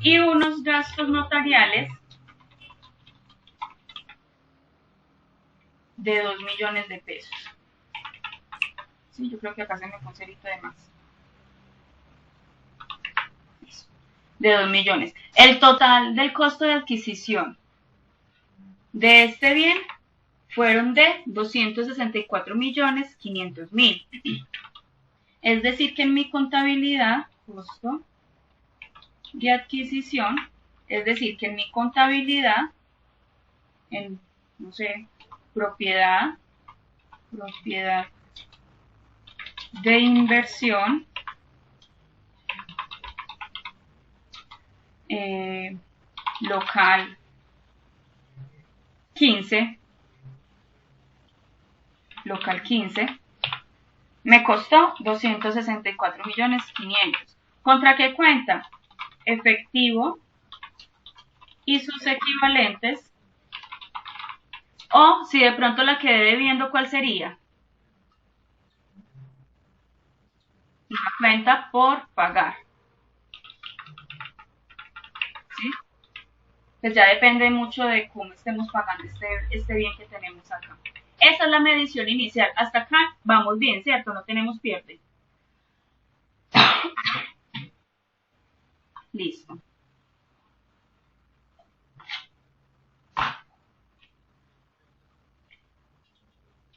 Y unos gastos notariales de 2 millones de pesos. Sí, yo creo que acá se me fue un cerito de más. De 2 millones. El total del costo de adquisición de este bien fueron de 264.500.000. Es decir que en mi contabilidad costo de adquisición, es decir, que en mi contabilidad, en, no sé, propiedad de inversión, local 15, me costó 264.500.000. ¿Contra qué cuenta? Efectivo y sus equivalentes. O si de pronto la quedé debiendo, ¿cuál sería? La cuenta por pagar. ¿Sí? Pues ya depende mucho de cómo estemos pagando este bien que tenemos acá. Esa es la medición inicial. Hasta acá vamos bien, ¿cierto? No tenemos pierde. Listo.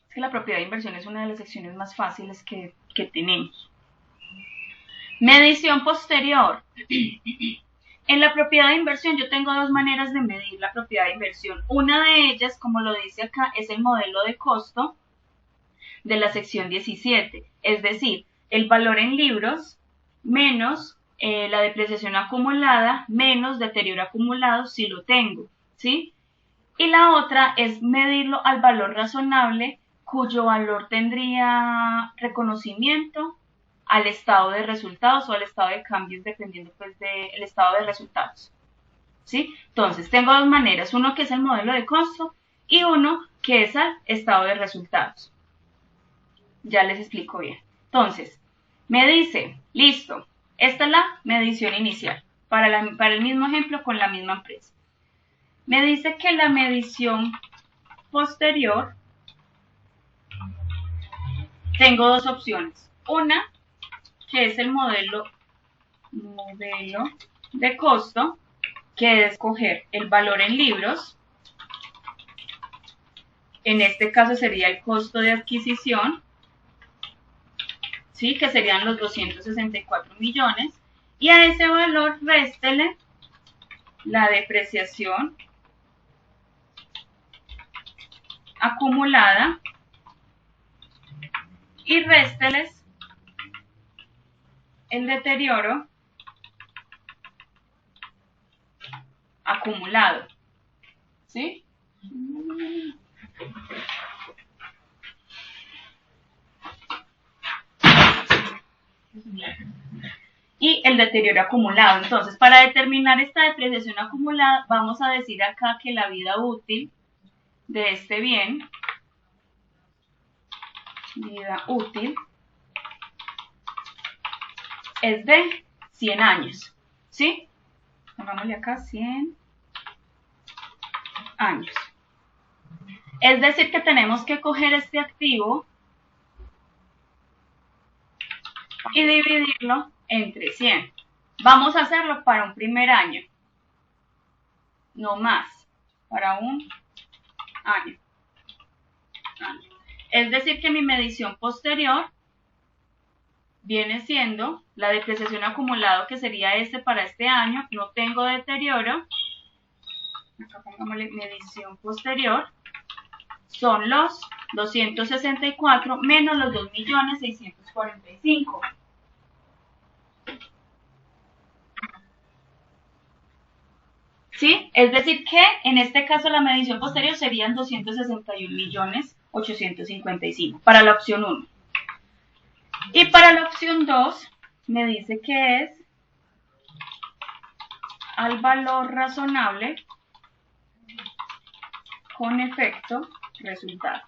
Es que la propiedad de inversión es una de las secciones más fáciles que tenemos. Medición posterior. En la propiedad de inversión yo tengo dos maneras de medir la propiedad de inversión. Una de ellas, como lo dice acá, es el modelo de costo de la sección 17. Es decir, el valor en libros menos la depreciación acumulada menos deterioro acumulado si lo tengo, ¿sí? Y la otra es medirlo al valor razonable, cuyo valor tendría reconocimiento al estado de resultados o al estado de cambios, dependiendo pues del estado de resultados. ¿Sí? Entonces, tengo dos maneras, uno que es el modelo de costo y uno que es al estado de resultados. Ya les explico bien. Entonces, me dice, listo, esta es la medición inicial, para el mismo ejemplo con la misma empresa. Me dice que la medición posterior, tengo dos opciones. Una, que es el modelo de costo, que es escoger el valor en libros. En este caso sería el costo de adquisición, ¿sí? Que serían los 264 millones. Y a ese valor réstele la depreciación acumulada y résteles el deterioro acumulado, ¿sí? Y el deterioro acumulado. Entonces, para determinar esta depreciación acumulada, vamos a decir acá que la vida útil de este bien, vida útil, es de 100 años, ¿sí? Pongámosle acá 100 años. Es decir, que tenemos que coger este activo y dividirlo entre 100. Vamos a hacerlo para un primer año, no más, para un año. Es decir, que mi medición posterior viene siendo la depreciación acumulada, que sería para este año, no tengo deterioro, acá pongámosle medición posterior, son los 264 menos los 2.645.000. ¿Sí? Es decir que en este caso la medición posterior serían 261.855.000 para la opción 1. Y para la opción 2 me dice que es al valor razonable con efecto resultados.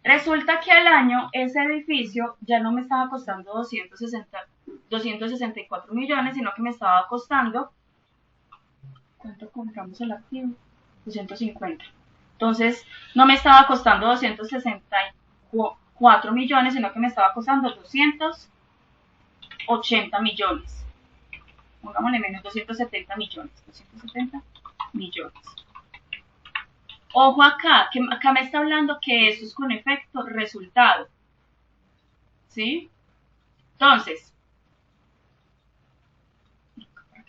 Resulta que al año ese edificio ya no me estaba costando 264 millones, sino que me estaba costando, ¿cuánto compramos el activo? 250. Entonces, no me estaba costando 264 millones, sino que me estaba costando 280 millones. Pongámosle menos 270 millones. 270 millones. Ojo acá, que acá me está hablando que eso es con efecto resultado. ¿Sí? Entonces,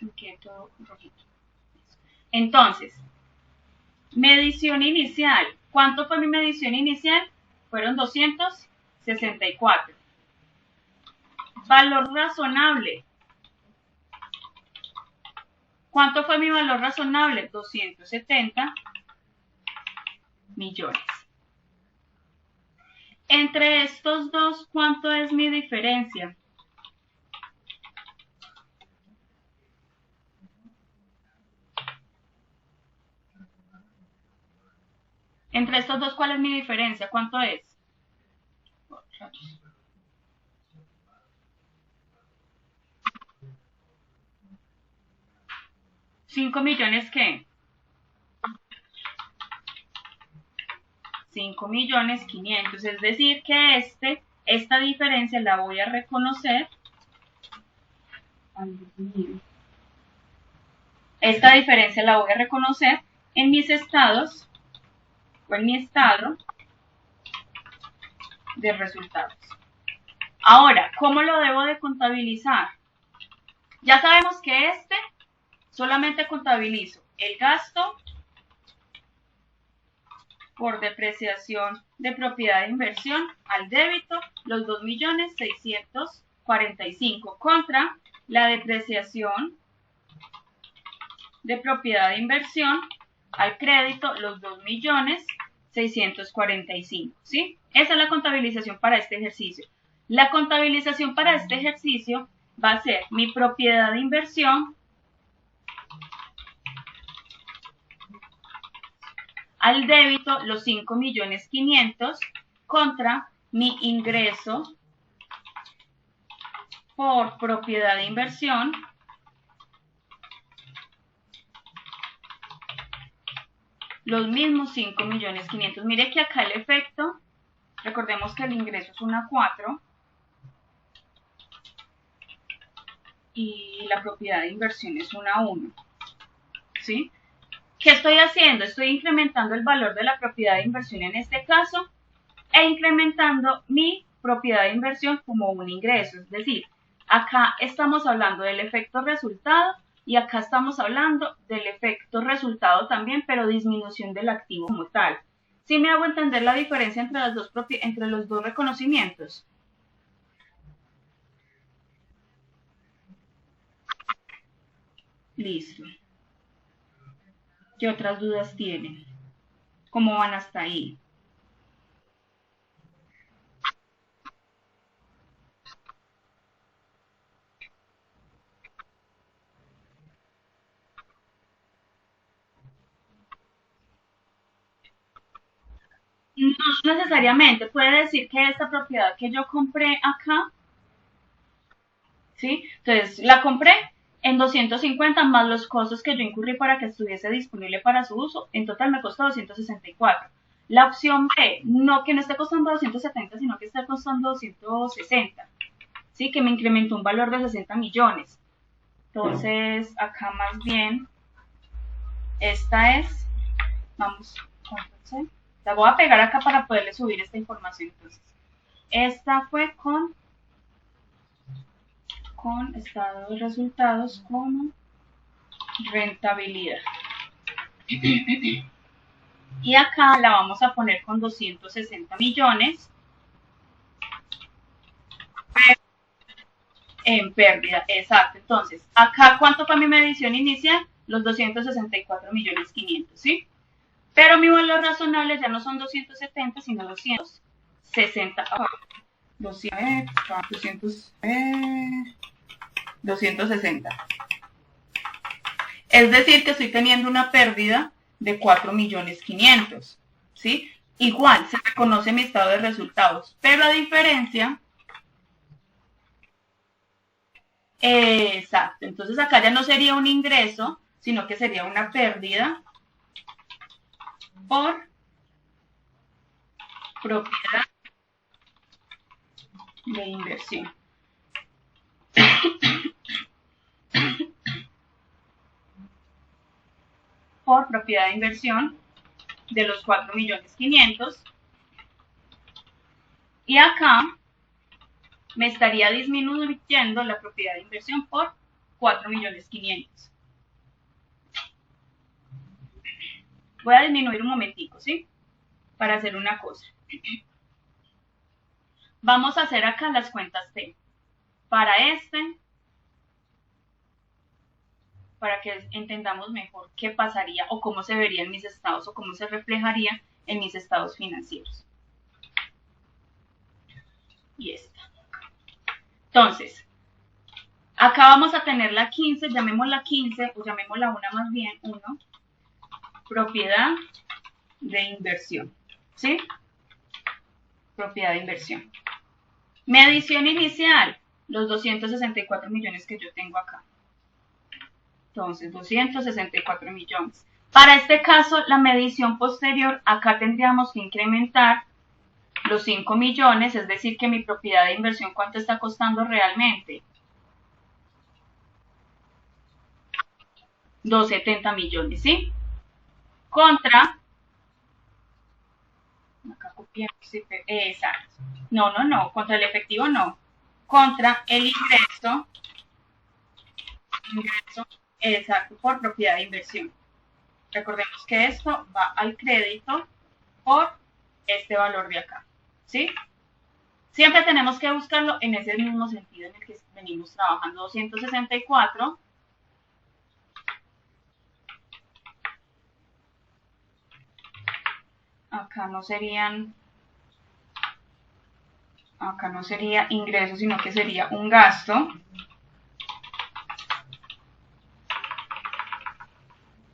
me quede todo rojito. Entonces, medición inicial. ¿Cuánto fue mi medición inicial? Fueron 264. Valor razonable. ¿Cuánto fue mi valor razonable? 270 millones. Entre estos dos, ¿cuánto es mi diferencia? Entre estos dos, ¿cuál es mi diferencia? ¿Cuánto es? 5 millones, ¿qué? 5 millones 500, es decir que esta diferencia la voy a reconocer. Esta diferencia la voy a reconocer en mis estados o en mi estado de resultados. Ahora, ¿cómo lo debo de contabilizar? Ya sabemos que solamente contabilizo el gasto por depreciación de propiedad de inversión al débito, los 2.645.000 contra la depreciación de propiedad de inversión al crédito, los 2.645.000, ¿sí? Esa es la contabilización para este ejercicio. La contabilización para este ejercicio va a ser mi propiedad de inversión al débito, los 5.500.000 contra mi ingreso por propiedad de inversión los mismos 5.500.000. Mire que acá el efecto, recordemos que el ingreso es una 4 y la propiedad de inversión es una 1, ¿sí? ¿Qué estoy haciendo? Estoy incrementando el valor de la propiedad de inversión en este caso e incrementando mi propiedad de inversión como un ingreso. Es decir, acá estamos hablando del efecto resultado y acá estamos hablando del efecto resultado también, pero disminución del activo como tal. ¿Sí me hago entender la diferencia entre los dos reconocimientos? Listo. ¿Qué otras dudas tienen? ¿Cómo van hasta ahí? No necesariamente. Puede decir que esta propiedad que yo compré acá, ¿sí? Entonces, la compré en 250 más los costos que yo incurrí para que estuviese disponible para su uso. En total me costó 264. La opción B, no que no esté costando 270, sino que esté costando 260. ¿Sí? Que me incrementó un valor de 60 millones. Entonces, acá más bien, esta es, vamos, la voy a pegar acá para poderle subir esta información. Entonces, esta fue con estado de resultados como rentabilidad. Y acá la vamos a poner con 260 millones en pérdida. Exacto. Entonces, acá, ¿cuánto fue mi medición inicial? Los 264.500.000, ¿sí? Pero mi valor razonable ya no son 270, sino 260. 260. Es decir, que estoy teniendo una pérdida de 4.500.000, ¿sí? Igual, se reconoce mi estado de resultados, pero a diferencia... Exacto, entonces acá ya no sería un ingreso, sino que sería una pérdida por propiedad de inversión. Por propiedad de inversión de los 4.500.000. Y acá me estaría disminuyendo la propiedad de inversión por 4.500.000. Voy a disminuir un momentico, ¿sí? Para hacer una cosa. Vamos a hacer acá las cuentas T. Para que entendamos mejor qué pasaría o cómo se vería en mis estados o cómo se reflejaría en mis estados financieros. Y esta. Entonces, acá vamos a tener la 15, llamémosla 15 o llamémosla una más bien, 1, propiedad de inversión, ¿sí? Propiedad de inversión. Medición inicial, los 264 millones que yo tengo acá. Entonces, 264 millones. Para este caso, la medición posterior, acá tendríamos que incrementar los 5 millones, es decir, que mi propiedad de inversión, ¿cuánto está costando realmente? 270 millones, ¿sí? Contra, acá copié, exacto. No, contra el efectivo no. Contra el ingreso, exacto, por propiedad de inversión. Recordemos que esto va al crédito por este valor de acá, ¿sí? Siempre tenemos que buscarlo en ese mismo sentido en el que venimos trabajando. 264 acá no sería ingreso, sino que sería un gasto.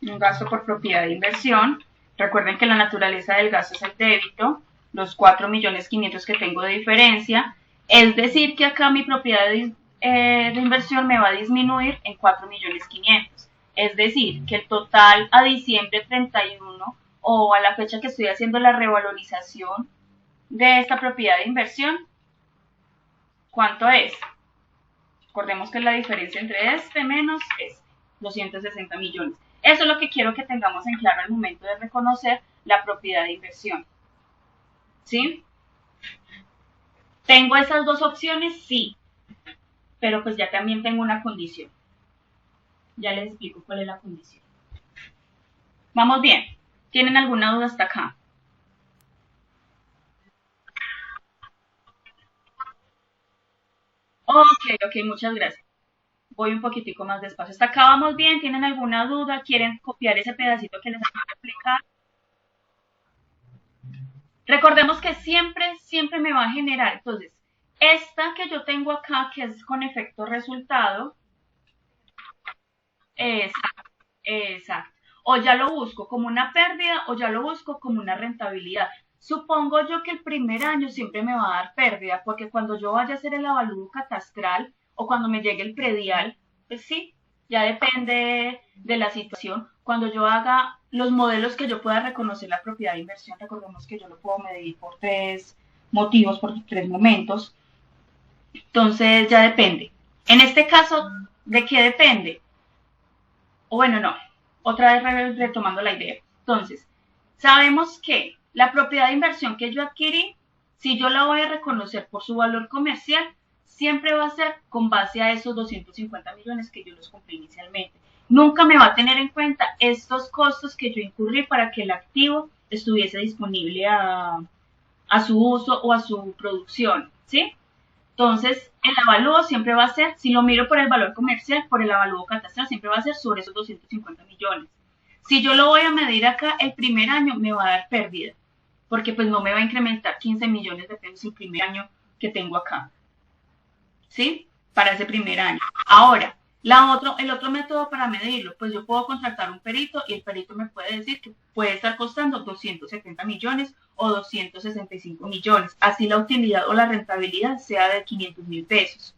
Un gasto por propiedad de inversión. Recuerden que la naturaleza del gasto es el débito, los 4.500.000 que tengo de diferencia. Es decir, que acá mi propiedad de inversión me va a disminuir en 4.500.000. Es decir, que el total a diciembre 31 o a la fecha que estoy haciendo la revalorización de esta propiedad de inversión, ¿cuánto es? Recordemos que es la diferencia entre este menos este, 260 millones. Eso es lo que quiero que tengamos en claro al momento de reconocer la propiedad de inversión. ¿Sí? ¿Tengo esas dos opciones? Sí. Pero pues ya también tengo una condición. Ya les explico cuál es la condición. ¿Vamos bien? ¿Tienen alguna duda hasta acá? Ok, muchas gracias. Voy un poquitico más despacio. ¿Hasta acá vamos bien? ¿Tienen alguna duda? ¿Quieren copiar ese pedacito que les acabo de explicar? Recordemos que siempre me va a generar. Entonces, esta que yo tengo acá, que es con efecto resultado, exacto. O ya lo busco como una pérdida o ya lo busco como una rentabilidad. Supongo yo que el primer año siempre me va a dar pérdida, porque cuando yo vaya a hacer el avalúo catastral o cuando me llegue el predial, pues sí, ya depende de la situación. Cuando yo haga los modelos que yo pueda reconocer la propiedad de inversión, recordemos que yo lo puedo medir por 3 motivos, por 3 momentos. Entonces ya depende. En este caso, ¿de qué depende? O bueno, no, otra vez retomando la idea. Entonces, sabemos que la propiedad de inversión que yo adquirí, si yo la voy a reconocer por su valor comercial, siempre va a ser con base a esos 250 millones que yo los compré inicialmente. Nunca me va a tener en cuenta estos costos que yo incurrí para que el activo estuviese disponible a su uso o a su producción, ¿sí? Entonces, el avalúo siempre va a ser, si lo miro por el valor comercial, por el avalúo catastral, siempre va a ser sobre esos 250 millones. Si yo lo voy a medir acá, el primer año me va a dar pérdida, porque pues no me va a incrementar 15 millones de pesos el primer año que tengo acá. ¿Sí? Para ese primer año. Ahora, el otro método para medirlo, pues yo puedo contratar un perito y el perito me puede decir que puede estar costando 270 millones o 265 millones. Así la utilidad o la rentabilidad sea de 500.000 pesos.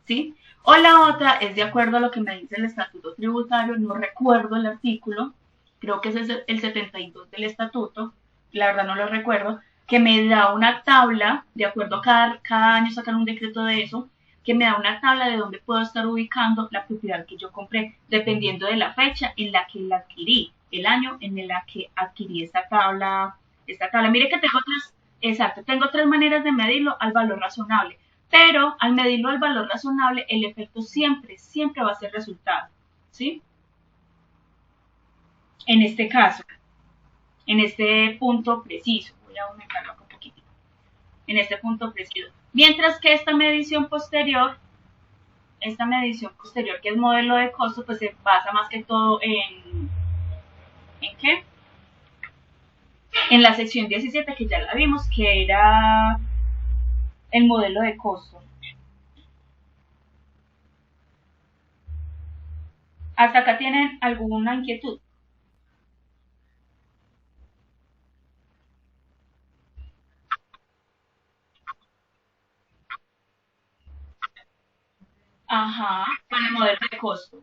¿Sí? O la otra es de acuerdo a lo que me dice el estatuto tributario, no recuerdo el artículo, creo que es el 72 del estatuto, la verdad no lo recuerdo, que me da una tabla, de acuerdo a cada año sacan un decreto de eso, que me da una tabla de dónde puedo estar ubicando la propiedad que yo compré, dependiendo de la fecha en la que la adquirí, el año en el que adquirí esta tabla. Mire que tengo tres maneras de medirlo al valor razonable. Pero al medirlo el valor razonable, el efecto siempre, siempre va a ser resultado, ¿sí? En este caso, en este punto preciso, voy a aumentarlo un poquito, en este punto preciso. Mientras que esta medición posterior, que es modelo de costo, pues se basa más que todo ¿en qué? En la sección 17, que ya la vimos, que era el modelo de costo. ¿Hasta acá tienen alguna inquietud? Ajá, con el modelo de costo.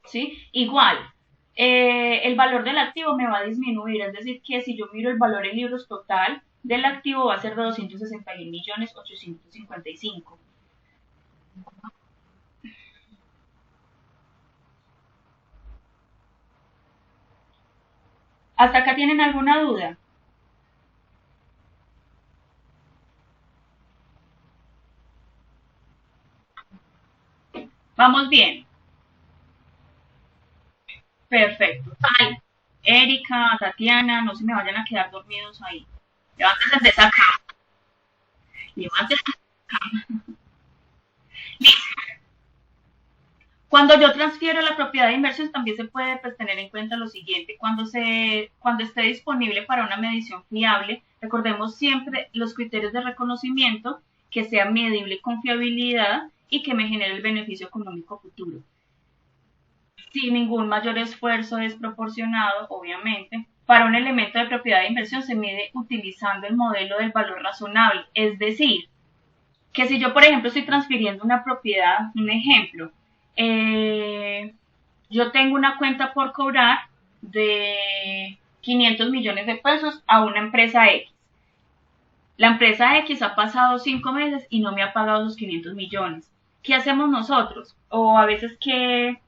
¿Sí? Igual, el valor del activo me va a disminuir, es decir, que si yo miro el valor en libros total del activo va a ser de 261.855. ¿Hasta acá tienen alguna duda? Vamos bien. Perfecto. Ay, Erika, Tatiana, no se me vayan a quedar dormidos ahí. Levántense de esa cama. Levántense. Cuando yo transfiero la propiedad de inversión, también se puede pues, tener en cuenta lo siguiente. Cuando esté disponible para una medición fiable, recordemos siempre los criterios de reconocimiento, que sea medible con fiabilidad y que me genere el beneficio económico futuro. Sin ningún mayor esfuerzo desproporcionado, obviamente. Para un elemento de propiedad de inversión se mide utilizando el modelo del valor razonable, es decir, que si yo, por ejemplo, estoy transfiriendo una propiedad, un ejemplo, yo tengo una cuenta por cobrar de 500 millones de pesos a una empresa X. La empresa X ha pasado 5 meses y no me ha pagado los 500 millones. ¿Qué hacemos nosotros? O a veces, ¿qué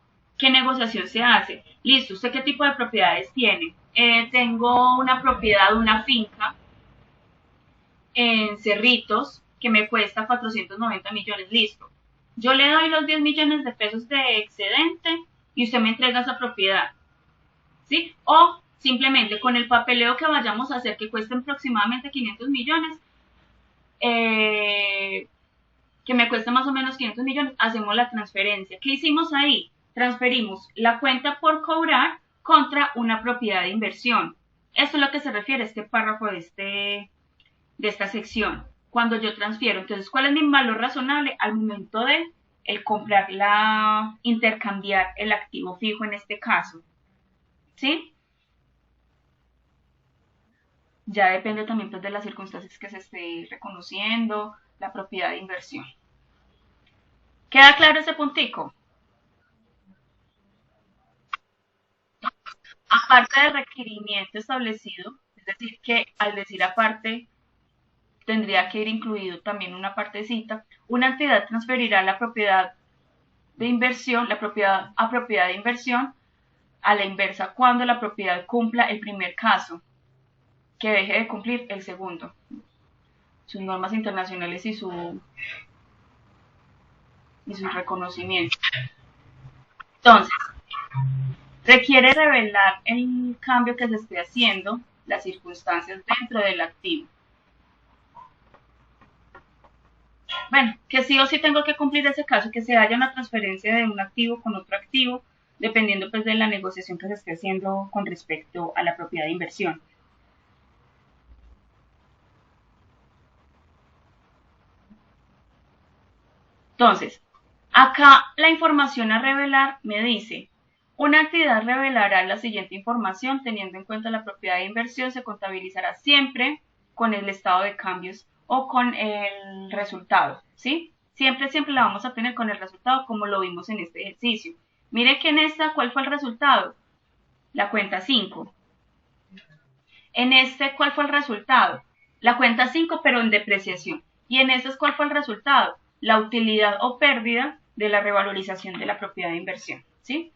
negociación se hace? Listo, ¿usted qué tipo de propiedades tiene? Tengo una propiedad, una finca en Cerritos que me cuesta 490 millones, listo. Yo le doy los 10 millones de pesos de excedente y usted me entrega esa propiedad, ¿sí? O simplemente con el papeleo que vayamos a hacer que cueste aproximadamente 500 millones, eh, que me cuesta más o menos 500 millones, hacemos la transferencia. ¿Qué hicimos ahí? Transferimos la cuenta por cobrar contra una propiedad de inversión. Esto es lo que se refiere a este párrafo de esta sección. Cuando yo transfiero, entonces, ¿cuál es mi valor razonable al momento de el comprar intercambiar el activo fijo en este caso? ¿Sí? Ya depende también pues, de las circunstancias que se esté reconociendo, la propiedad de inversión. ¿Queda claro ese puntico? Aparte del requerimiento establecido, es decir, que al decir aparte tendría que ir incluido también una partecita, una entidad transferirá la propiedad de inversión, la propiedad a propiedad de inversión a la inversa cuando la propiedad cumpla el primer caso, que deje de cumplir el segundo. Sus normas internacionales y su reconocimiento. Entonces, requiere revelar el cambio que se esté haciendo, las circunstancias dentro del activo. Bueno, que sí o sí tengo que cumplir ese caso, que se haya una transferencia de un activo con otro activo, dependiendo pues de la negociación que se esté haciendo con respecto a la propiedad de inversión. Entonces, acá la información a revelar me dice, una entidad revelará la siguiente información teniendo en cuenta la propiedad de inversión, se contabilizará siempre con el estado de cambios o con el resultado, ¿sí? Siempre, siempre la vamos a tener con el resultado como lo vimos en este ejercicio. Mire que en esta, ¿cuál fue el resultado? La cuenta 5. En este, ¿cuál fue el resultado? La cuenta 5, pero en depreciación. Y en este, ¿cuál fue el resultado? La utilidad o pérdida de la revalorización de la propiedad de inversión, ¿sí?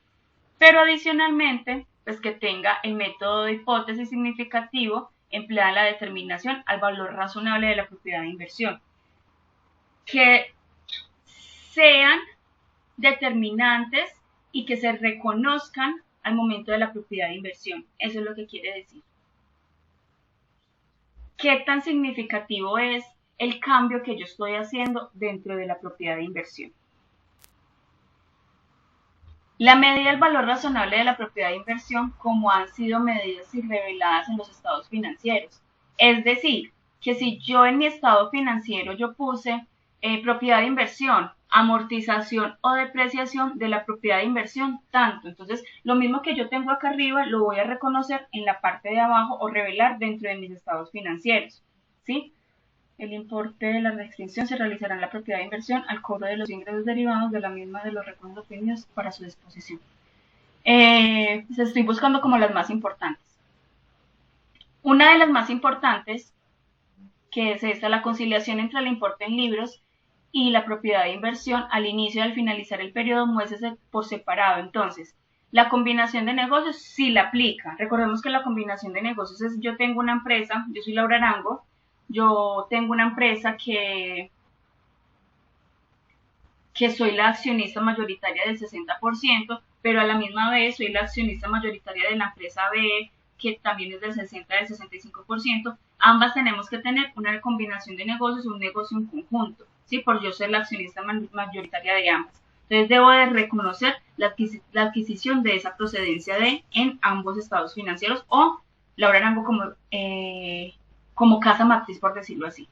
Pero adicionalmente, pues que tenga el método de hipótesis significativo empleada en la determinación al valor razonable de la propiedad de inversión. que sean determinantes y que se reconozcan al momento de la propiedad de inversión. Eso es lo que quiere decir. ¿Qué tan significativo es el cambio que yo estoy haciendo dentro de la propiedad de inversión? La medida del valor razonable de la propiedad de inversión, como han sido medidas y reveladas en los estados financieros. Es decir, que si yo en mi estado financiero yo puse propiedad de inversión, amortización o depreciación de la propiedad de inversión, tanto. Entonces, lo mismo que yo tengo acá arriba, lo voy a reconocer en la parte de abajo o revelar dentro de mis estados financieros, ¿sí? El importe de la restricción se realizará en la propiedad de inversión al cobro de los ingresos derivados de la misma de los recursos obtenidos para su disposición. Estoy buscando como las más importantes. Una de las más importantes, que es esta, la conciliación entre el importe en libros y la propiedad de inversión al inicio y al finalizar el periodo, muéstrese por separado. Entonces, la combinación de negocios sí la aplica. Recordemos que la combinación de negocios es: yo tengo una empresa, yo soy Laura Arango, yo tengo una empresa que soy la accionista mayoritaria del 60%, pero a la misma vez soy la accionista mayoritaria de la empresa B, que también es del 60, del 65%. Ambas tenemos que tener una combinación de negocios, un negocio en conjunto, ¿sí? Por yo ser la accionista mayoritaria de ambas. Entonces debo de reconocer la adquisición de esa procedencia en ambos estados financieros, o Laura Arango como casa matriz, por decirlo así.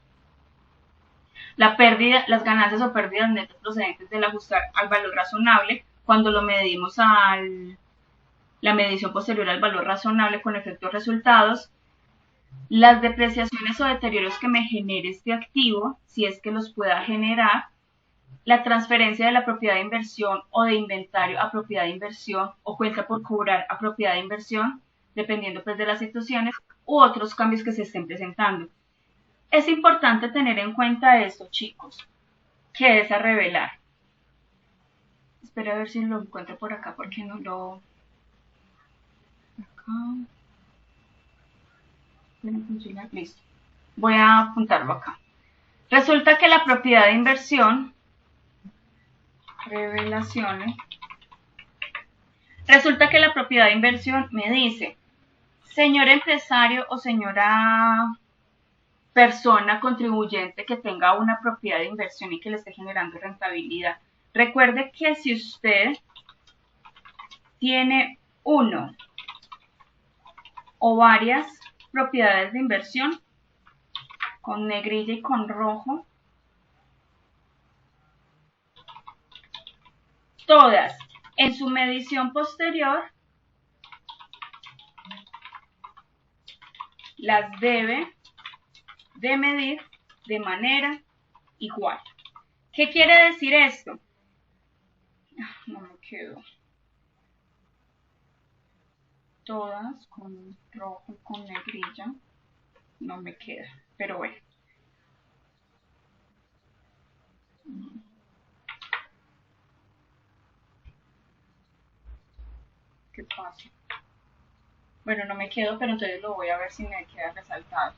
La pérdida, las ganancias o pérdidas netas procedentes del ajustar al valor razonable, cuando lo medimos la medición posterior al valor razonable con efectos resultados. Las depreciaciones o deterioros que me genere este activo, si es que los pueda generar. La transferencia de la propiedad de inversión o de inventario a propiedad de inversión, o cuenta por cobrar a propiedad de inversión, dependiendo pues de las situaciones, u otros cambios que se estén presentando. Es importante tener en cuenta esto, chicos, que es a revelar. Espera a ver si lo encuentro por acá, porque no lo... Acá. Listo. Voy a apuntarlo acá. Resulta que la propiedad de inversión, revelaciones, resulta que la propiedad de inversión me dice: señor empresario o señora persona contribuyente que tenga una propiedad de inversión y que le esté generando rentabilidad. Recuerde que si usted tiene uno o varias propiedades de inversión, con negrilla y con rojo, todas en su medición posterior las debe de medir de manera igual. ¿Qué quiere decir esto? No me quedo. Todas con rojo y con negrilla. No me queda, pero bueno. ¿Qué pasa? Bueno, no me quedo, pero entonces lo voy a ver si me queda resaltado.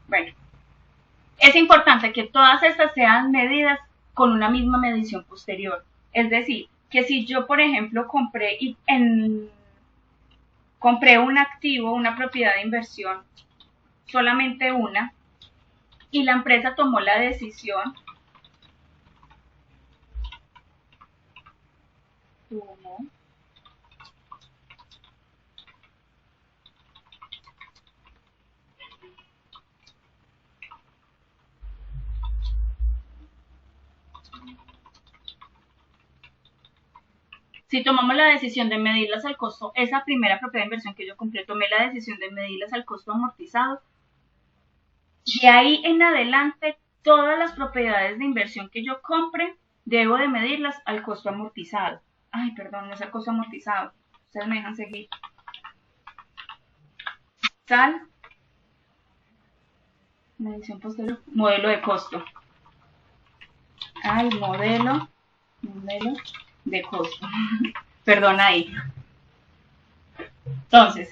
Bueno, es importante que todas estas sean medidas con una misma medición posterior. Es decir, que si yo, por ejemplo, compré un activo, una propiedad de inversión, solamente una, y la empresa tomó la decisión, si tomamos la decisión de medirlas al costo, esa primera propiedad de inversión que yo compré, tomé la decisión de medirlas al costo amortizado, y ahí en adelante todas las propiedades de inversión que yo compre, debo de medirlas al costo amortizado. Ay, perdón, no es al costo amortizado. Ustedes me dejan seguir. Medición posterior, modelo de costo. Ay, modelo de costo. Perdón ahí. Entonces,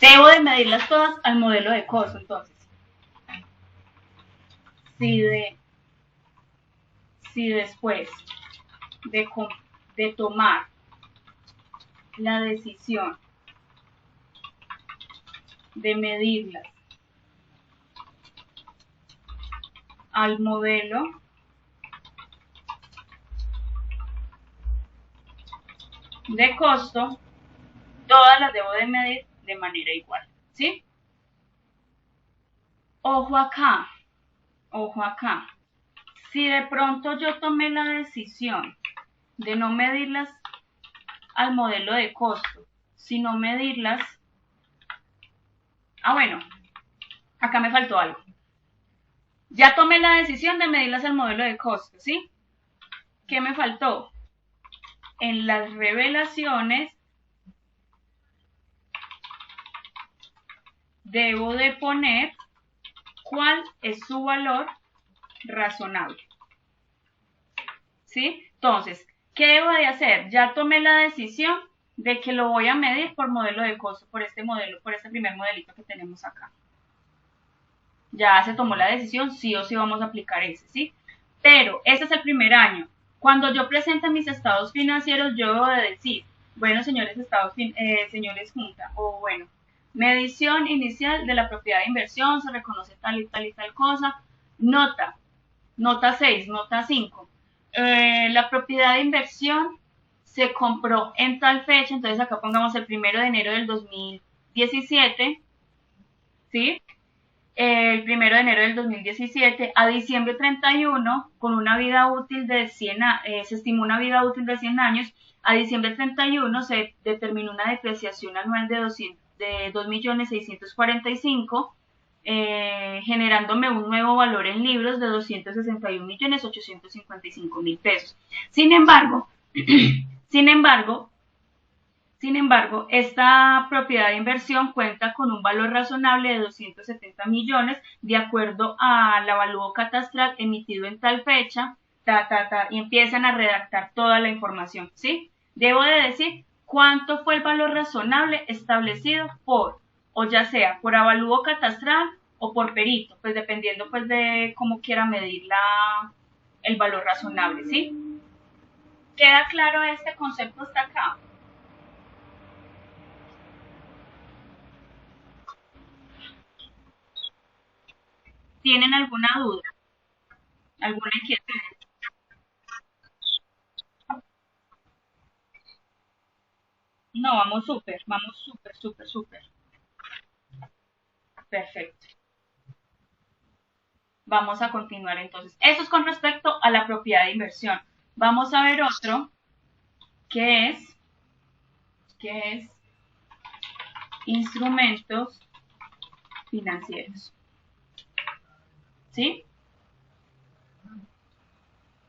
Debo de medirlas todas al modelo de costo. Entonces, si, si después de, de tomar la decisión de medirlas al modelo de costo, todas las debo de medir de manera igual, ¿sí? Ojo acá, ojo acá. Si de pronto yo tomé la decisión de no medirlas al modelo de costo, sino medirlas... Ah, bueno, acá me faltó algo. Ya tomé la decisión de medirlas al modelo de costo, ¿sí? ¿Qué me faltó? En las revelaciones debo de poner cuál es su valor razonable, ¿sí? Entonces, ¿qué debo de hacer? Ya tomé la decisión de que lo voy a medir por modelo de costo, por este modelo, por este primer modelito que tenemos acá. Ya se tomó la decisión, sí o sí vamos a aplicar ese, ¿sí? Pero ese es el primer año. Cuando yo presente mis estados financieros, yo debo de decir, bueno, señores señores junta, o bueno, medición inicial de la propiedad de inversión, se reconoce tal y tal y tal cosa, nota 6, nota 5. La propiedad de inversión se compró en tal fecha, entonces acá pongamos el 1 de enero del 2017, ¿sí? El 1 de enero del 2017 a diciembre 31, con una vida útil de 100, se estimó una vida útil de 100 años, a diciembre 31 se determinó una depreciación anual de 2.645.000, generándome un nuevo valor en libros de 261.855.000 pesos. Sin embargo, sin embargo, sin embargo, esta propiedad de inversión cuenta con un valor razonable de 270 millones de acuerdo al avalúo catastral emitido en tal fecha, y empiezan a redactar toda la información, ¿sí? Debo de decir cuánto fue el valor razonable establecido por, o ya sea por avalúo catastral o por perito, pues dependiendo pues de cómo quiera medir el valor razonable, ¿sí? ¿Queda claro este concepto hasta acá? ¿Tienen alguna duda? ¿Alguna inquietud? No, vamos súper, súper, súper. Perfecto. Vamos a continuar entonces. Eso es con respecto a la propiedad de inversión. Vamos a ver otro que es instrumentos financieros. ¿Sí?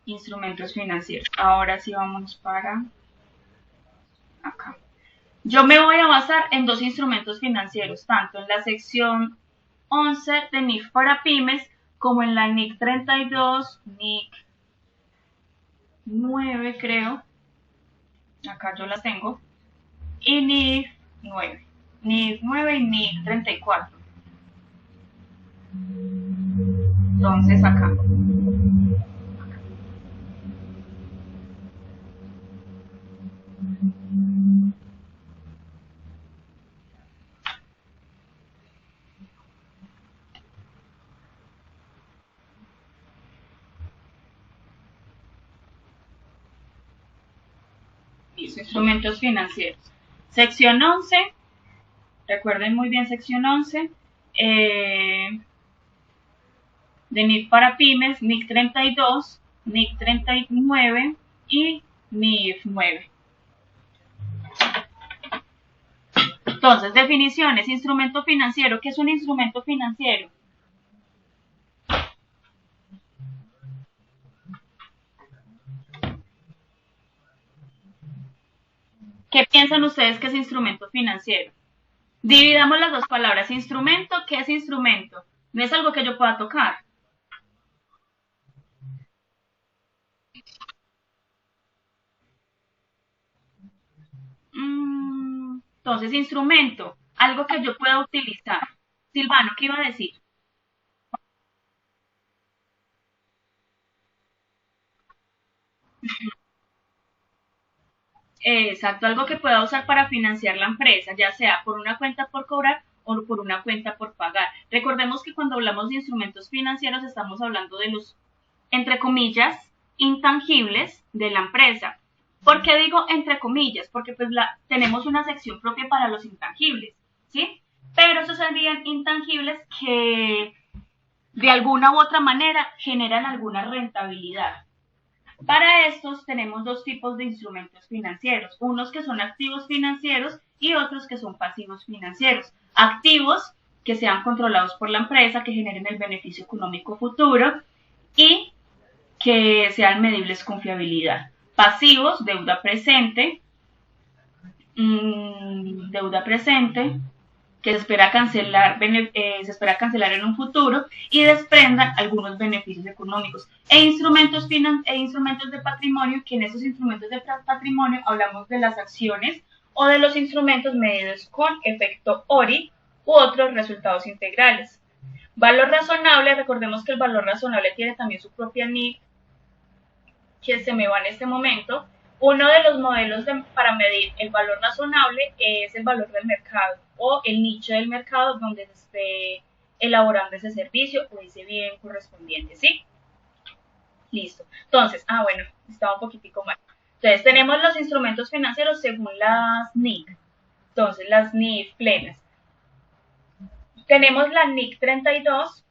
Instrumentos financieros. Ahora sí vamos para acá. Yo me voy a basar en dos instrumentos financieros, tanto en la sección 11 de NIF para pymes como en la NIC 32, NIC 9 creo, acá yo las tengo, y NIF 9, NIF 9 y NIF 34. Entonces acá. Listo, instrumentos financieros. Sección 11, recuerden muy bien sección 11, de NIF para pymes, NIC 32, NIC 39 y NIF 9. Entonces, definiciones, instrumento financiero. ¿Qué es un instrumento financiero? ¿Qué piensan ustedes que es instrumento financiero? Dividamos las dos palabras. Instrumento, ¿qué es instrumento? No es algo que yo pueda tocar. Entonces, instrumento. algo que yo pueda utilizar. Silvano, ¿qué iba a decir? Exacto, algo que pueda usar para financiar la empresa, ya sea por una cuenta por cobrar o por una cuenta por pagar. Recordemos que cuando hablamos de instrumentos financieros estamos hablando de los, entre comillas, intangibles de la empresa. ¿Por qué digo entre comillas? Porque pues tenemos una sección propia para los intangibles, ¿sí? Pero esos serían intangibles que de alguna u otra manera generan alguna rentabilidad. Para estos tenemos dos tipos de instrumentos financieros, unos que son activos financieros y otros que son pasivos financieros. Activos que sean controlados por la empresa, que generen el beneficio económico futuro y que sean medibles con fiabilidad. Pasivos, deuda presente, que se espera cancelar en un futuro y desprendan algunos beneficios económicos e instrumentos de patrimonio, que en esos instrumentos de patrimonio hablamos de las acciones o de los instrumentos medidos con efecto ORI u otros resultados integrales. Valor razonable, recordemos que el valor razonable tiene también su propia NIF, que se me va en este momento. Uno de los modelos para medir el valor razonable es el valor del mercado o el nicho del mercado donde se esté elaborando ese servicio o ese bien correspondiente, ¿sí? Listo. Entonces, bueno, estaba un poquitico mal. Entonces, tenemos los instrumentos financieros según las NIC. Entonces, las NIF plenas. Tenemos la NIC 32,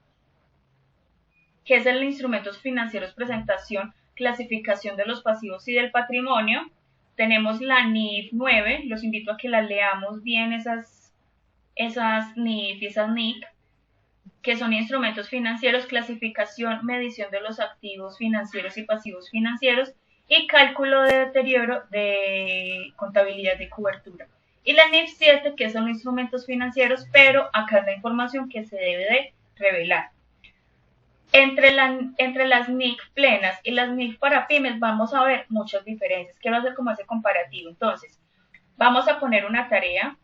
que es el instrumentos financieros presentación, clasificación de los pasivos y del patrimonio. Tenemos la NIF 9, los invito a que las leamos bien esas NIF y esas NIC, que son instrumentos financieros, clasificación, medición de los activos financieros y pasivos financieros y cálculo de deterioro de contabilidad de cobertura. Y la NIF 7, que son instrumentos financieros, pero acá es la información que se debe de revelar. Entre las NIC plenas y las NIC para pymes vamos a ver muchas diferencias. Quiero hacer como ese comparativo. Entonces, vamos a poner una tarea,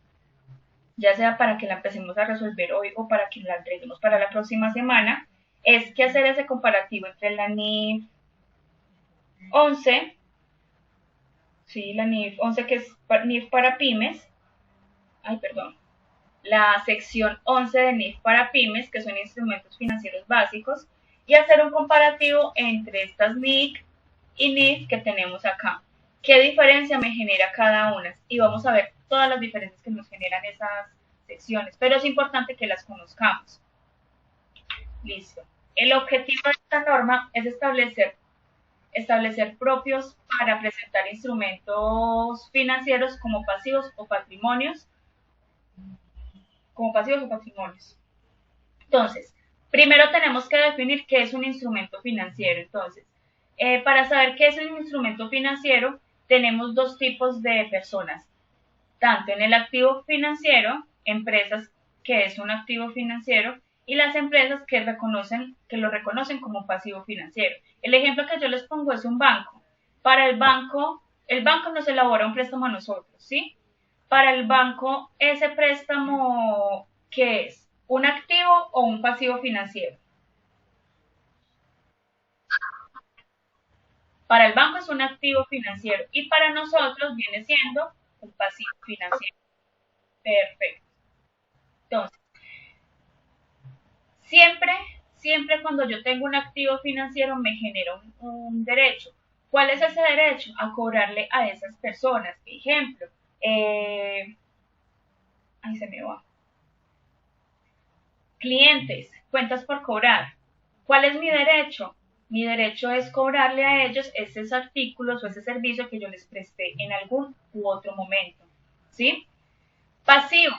ya sea para que la empecemos a resolver hoy o para que la entreguemos para la próxima semana, es que hacer ese comparativo entre la NIF 11, sí, la NIF 11 que es NIF para pymes, la sección 11 de NIF para pymes, que son instrumentos financieros básicos, y hacer un comparativo entre estas NIC y NIF que tenemos acá. ¿Qué diferencia me genera cada una? Y vamos a ver todas las diferencias que nos generan esas secciones, pero es importante que las conozcamos. Listo. El objetivo de esta norma es establecer propios para presentar instrumentos financieros como pasivos o patrimonios, Entonces, primero tenemos que definir qué es un instrumento financiero. Entonces, para saber qué es un instrumento financiero, tenemos dos tipos de personas. Tanto en el activo financiero, empresas que es un activo financiero, y las empresas que lo reconocen como un pasivo financiero. El ejemplo que yo les pongo es un banco. Para el banco nos elabora un préstamo a nosotros, ¿sí? Para el banco, ese préstamo, ¿qué es? ¿Un activo o un pasivo financiero? Para el banco es un activo financiero y para nosotros viene siendo un pasivo financiero. Perfecto. Entonces, siempre, siempre cuando yo tengo un activo financiero me genera un derecho. ¿Cuál es ese derecho? A cobrarle a esas personas. Ejemplo, ahí se me va. Clientes, cuentas por cobrar. ¿Cuál es mi derecho? Mi derecho es cobrarle a ellos esos artículos o ese servicio que yo les presté en algún u otro momento. ¿Sí? Pasivo,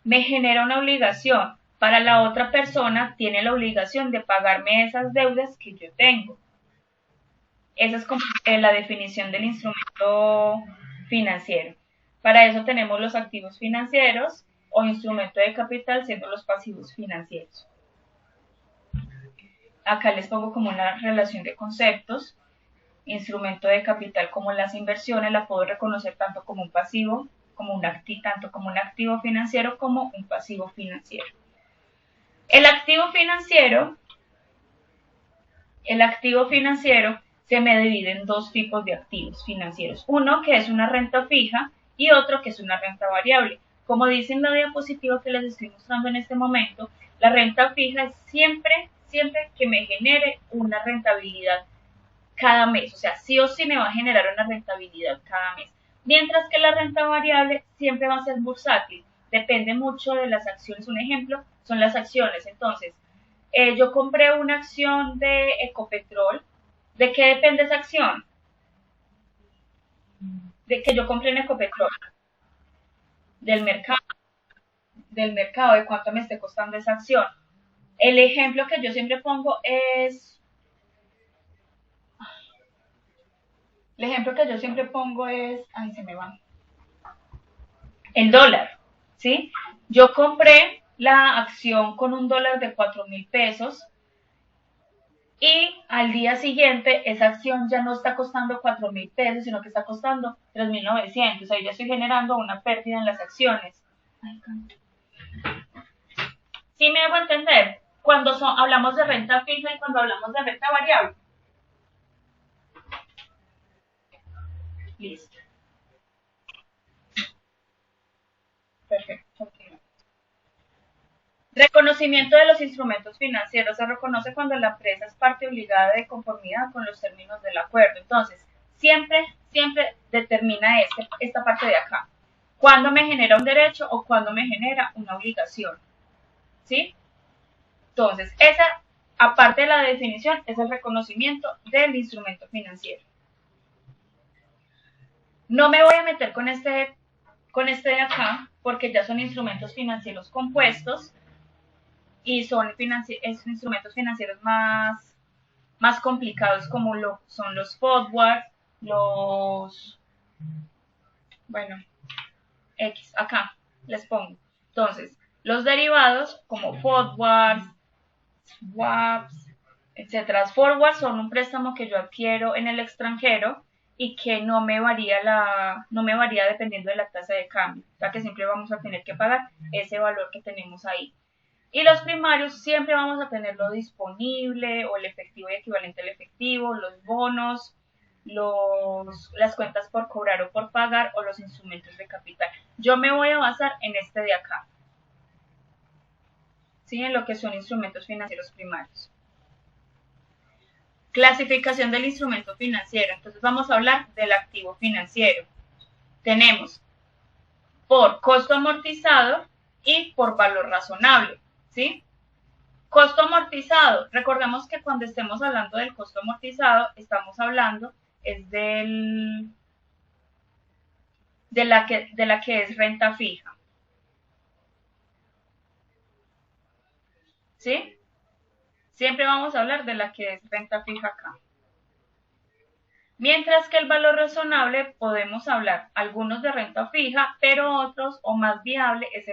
me genera una obligación. Para la otra persona tiene la obligación de pagarme esas deudas que yo tengo. Esa es como la definición del instrumento financiero. Para eso tenemos los activos financieros o instrumento de capital siendo los pasivos financieros. Acá les pongo como una relación de conceptos. Instrumento de capital como las inversiones la puedo reconocer tanto como un pasivo como tanto como un activo financiero como un pasivo financiero. El activo financiero se me divide en dos tipos de activos financieros. Uno que es una renta fija y otro que es una renta variable. Como dice en la diapositiva que les estoy mostrando en este momento, la renta fija es siempre que me genere una rentabilidad cada mes. O sea, sí o sí me va a generar una rentabilidad cada mes. Mientras que la renta variable siempre va a ser bursátil. Depende mucho de las acciones. Un ejemplo son las acciones. Entonces, yo compré una acción de Ecopetrol. ¿De qué depende esa acción? De que yo compré en Ecopetrol. Del mercado, de cuánto me esté costando esa acción. El ejemplo que yo siempre pongo es ahí se me va, el dólar, ¿sí? Yo compré la acción con un dólar de 4.000 pesos y al día siguiente esa acción ya no está costando 4.000 pesos, sino que está costando 3.900. Ahí ya estoy generando una pérdida en las acciones. ¿Sí me hago entender? Cuando hablamos de renta fija y cuando hablamos de renta variable. Listo. Perfecto. Reconocimiento de los instrumentos financieros. Se reconoce cuando la empresa es parte obligada de conformidad con los términos del acuerdo. Entonces, siempre determina esta parte de acá. ¿Cuándo me genera un derecho o cuándo me genera una obligación? ¿Sí? Entonces, esa, aparte de la definición, es el reconocimiento del instrumento financiero. No me voy a meter con este de acá, porque ya son instrumentos financieros compuestos y son instrumentos financieros más complicados, como son los forward, bueno, X, acá les pongo. Entonces, los derivados como forwards, swaps, etcétera. Forwards son un préstamo que yo adquiero en el extranjero y que no me varía dependiendo de la tasa de cambio. O sea que siempre vamos a tener que pagar ese valor que tenemos ahí. Y los primarios siempre vamos a tenerlo disponible o el efectivo y equivalente al efectivo, los bonos, las cuentas por cobrar o por pagar o los instrumentos de capital. Yo me voy a basar en este de acá, ¿sí? En lo que son instrumentos financieros primarios. Clasificación del instrumento financiero. Entonces vamos a hablar del activo financiero. Tenemos por costo amortizado y por valor razonable, ¿sí? Costo amortizado. Recordemos que cuando estemos hablando del costo amortizado, estamos hablando es de la que es renta fija, ¿sí? Siempre vamos a hablar de la que es renta fija acá. Mientras que el valor razonable podemos hablar algunos de renta fija, pero otros o más viable es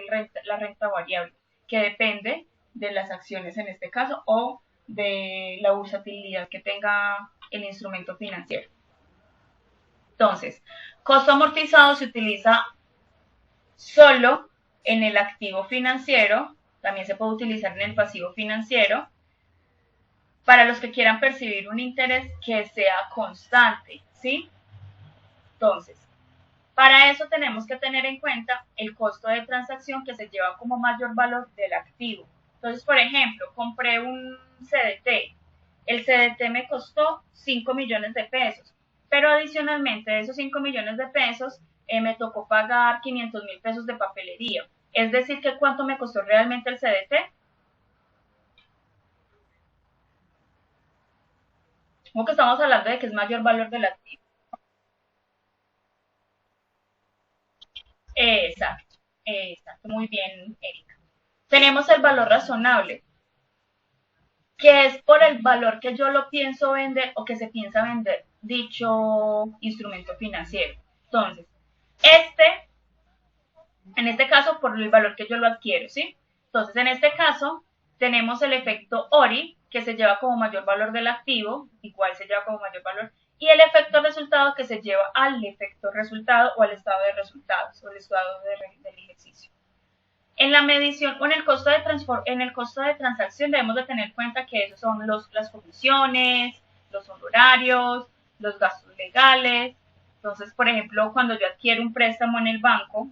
la renta variable, que depende de las acciones en este caso o de la versatilidad que tenga el instrumento financiero. Entonces, costo amortizado se utiliza solo en el activo financiero, también se puede utilizar en el pasivo financiero, para los que quieran percibir un interés que sea constante, ¿sí? Entonces, para eso tenemos que tener en cuenta el costo de transacción que se lleva como mayor valor del activo. Entonces, por ejemplo, compré un CDT. El CDT me costó 5 millones de pesos, pero adicionalmente de esos 5 millones de pesos me tocó pagar 500.000 pesos de papelería. Es decir, que ¿cuánto me costó realmente el CDT? Como que estamos hablando de que es mayor valor del activo. Exacto, muy bien, Erika. Tenemos el valor razonable, que es por el valor que yo lo pienso vender o que se piensa vender dicho instrumento financiero. Entonces, en este caso, por el valor que yo lo adquiero, ¿sí? Entonces, en este caso, tenemos el efecto ORI, que se lleva como mayor valor del activo, igual se lleva como mayor valor, y el efecto resultado que se lleva al efecto resultado o al estado de resultados o el estado del ejercicio. En la medición o en el costo de transacción debemos de tener en cuenta que esos son las comisiones, los honorarios, los gastos legales. Entonces, por ejemplo, cuando yo adquiero un préstamo en el banco,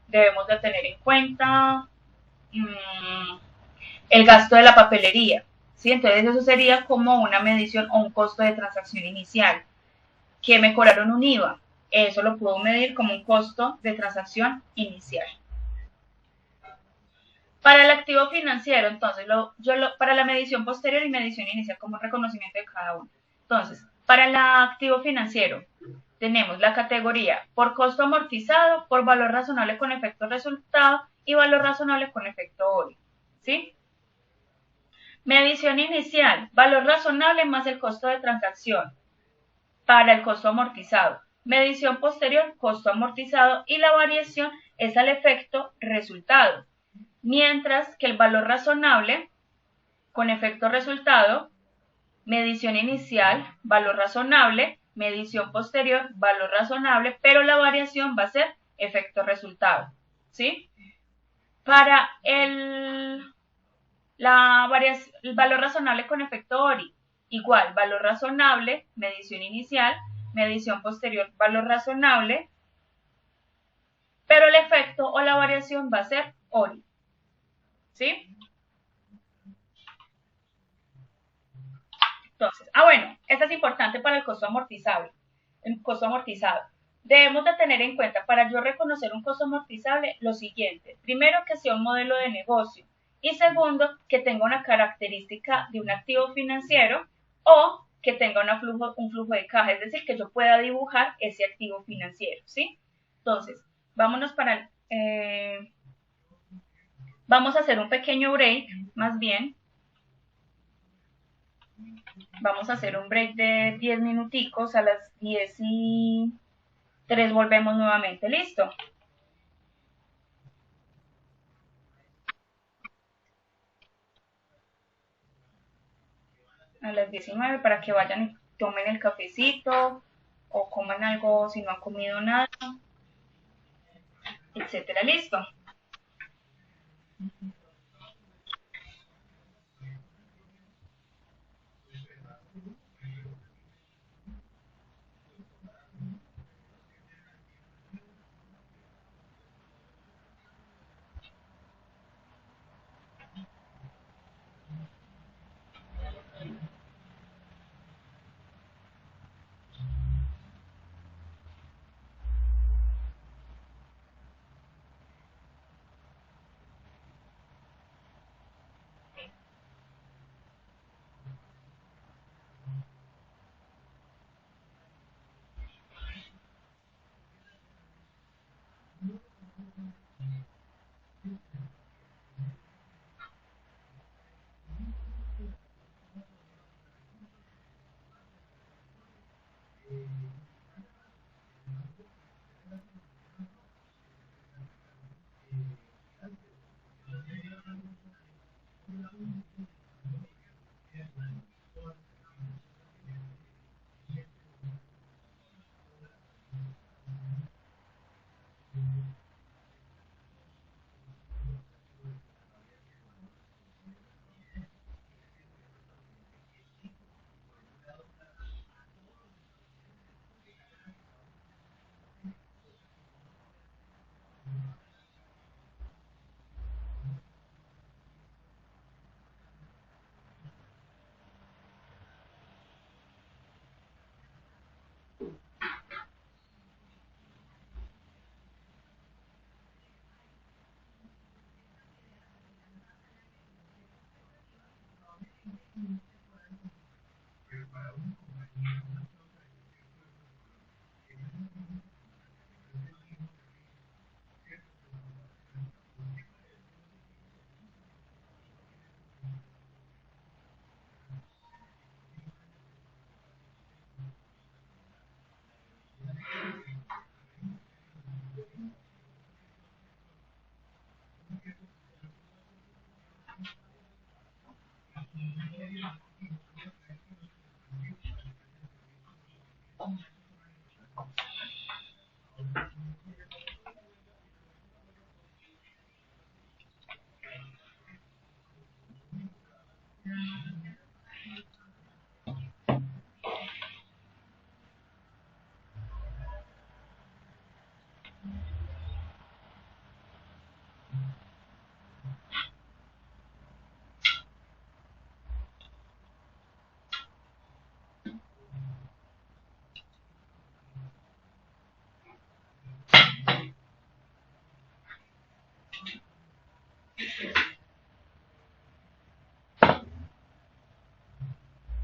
debemos de tener en cuenta el gasto de la papelería, ¿sí? Entonces eso sería como una medición o un costo de transacción inicial. Que me cobraron un IVA, eso lo puedo medir como un costo de transacción inicial. Para el activo financiero, entonces, para la medición posterior y medición inicial como un reconocimiento de cada uno. Entonces, para el activo financiero, tenemos la categoría por costo amortizado, por valor razonable con efecto resultado y valor razonable con efecto ORI. ¿Sí? Medición inicial, valor razonable más el costo de transacción para el costo amortizado. Medición posterior, costo amortizado y la variación es al efecto resultado. Mientras que el valor razonable con efecto resultado, medición inicial, valor razonable, medición posterior, valor razonable, pero la variación va a ser efecto resultado. ¿Sí? Para el valor razonable con efecto ORI, igual, valor razonable, medición inicial, medición posterior, valor razonable, pero el efecto o la variación va a ser ORI. ¿Sí? Entonces, bueno, esta es importante para el costo amortizable. El costo amortizado. Debemos de tener en cuenta, para yo reconocer un costo amortizable, lo siguiente. Primero, que sea un modelo de negocio. Y segundo, que tenga una característica de un activo financiero o que tenga un flujo de caja, es decir, que yo pueda dibujar ese activo financiero, ¿sí? Entonces, vámonos vamos a hacer un pequeño break, más bien. Vamos a hacer un break de 10 minuticos, a las 10:03 volvemos nuevamente, ¿listo? A las 19 para que vayan y tomen el cafecito o coman algo si no han comido nada, etcétera, listo.